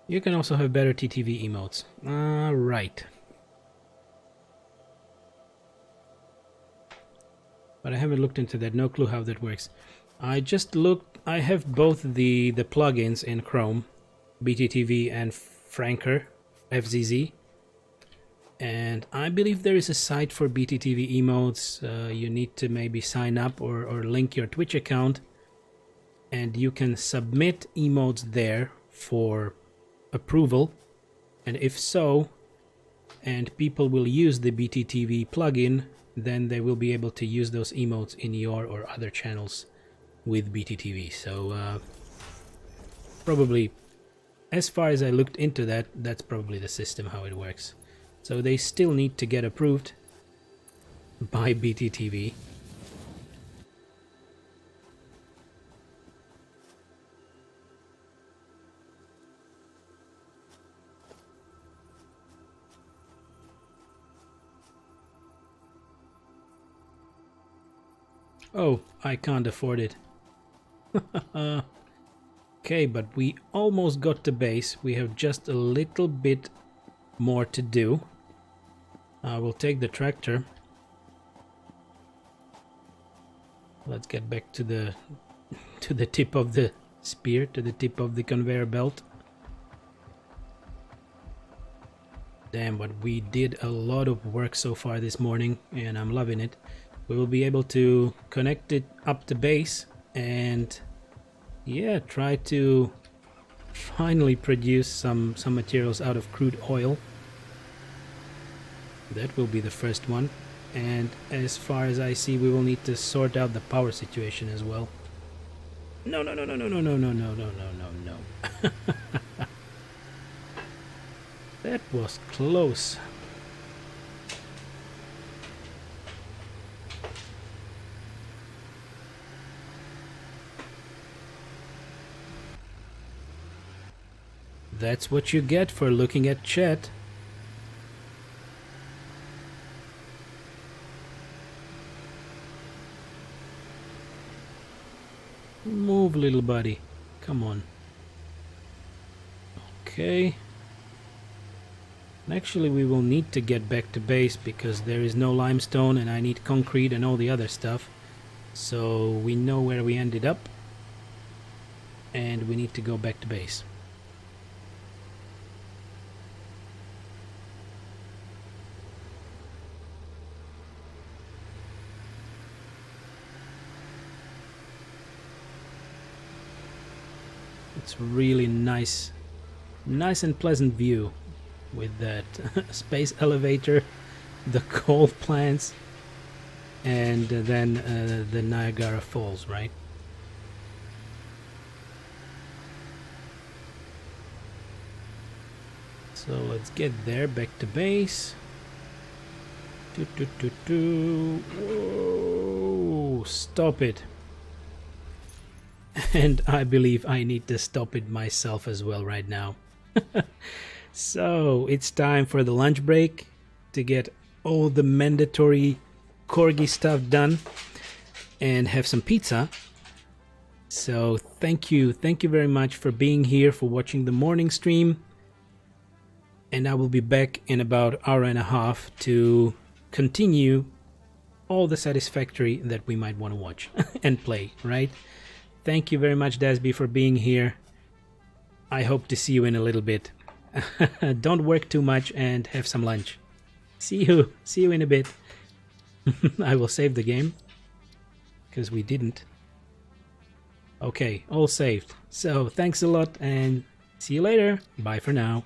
You can also have better TTV emotes. Right. But I haven't looked into that. No clue how that works. I just looked. I have both the plugins in Chrome, BTTV and Franker, FZZ. And I believe there is a site for BTTV emotes. You need to maybe sign up or link your Twitch account. And you can submit emotes there for approval. And if so, and people will use the BTTV plugin, then they will be able to use those emotes in your or other channels with BTTV. So probably, as far as I looked into that, that's probably the system how it works. So they still need to get approved by BTTV. Oh, I can't afford it. Okay, but we almost got to base. We have just a little bit more to do. We'll take the tractor. Let's get back to the tip of the spear, to the tip of the conveyor belt. Damn, but we did a lot of work so far this morning, and I'm loving it. We will be able to connect it up to base and yeah, try to finally produce some materials out of crude oil. That will be the first one. And as far as I see, we will need to sort out the power situation as well. No. That was close. That's what you get for looking at chat. Move, little buddy. Come on. Okay. Actually, we will need to get back to base because there is no limestone and I need concrete and all the other stuff. So we know where we ended up. And we need to go back to base. It's really nice and pleasant view with that space elevator, the coal plants, and then the Niagara Falls, right? So let's get there, back to base. Whoa, stop it. And I believe I need to stop it myself as well right now. So it's time for the lunch break to get all the mandatory corgi stuff done and have some pizza. So thank you very much for being here, for watching the morning stream. And I will be back in about an hour and a half to continue all the Satisfactory that we might want to watch and play, right? Thank you very much, Dasby, for being here. I hope to see you in a little bit. Don't work too much and have some lunch. See you in a bit. I will save the game because we didn't. Okay, all saved. So thanks a lot and see you later. Bye for now.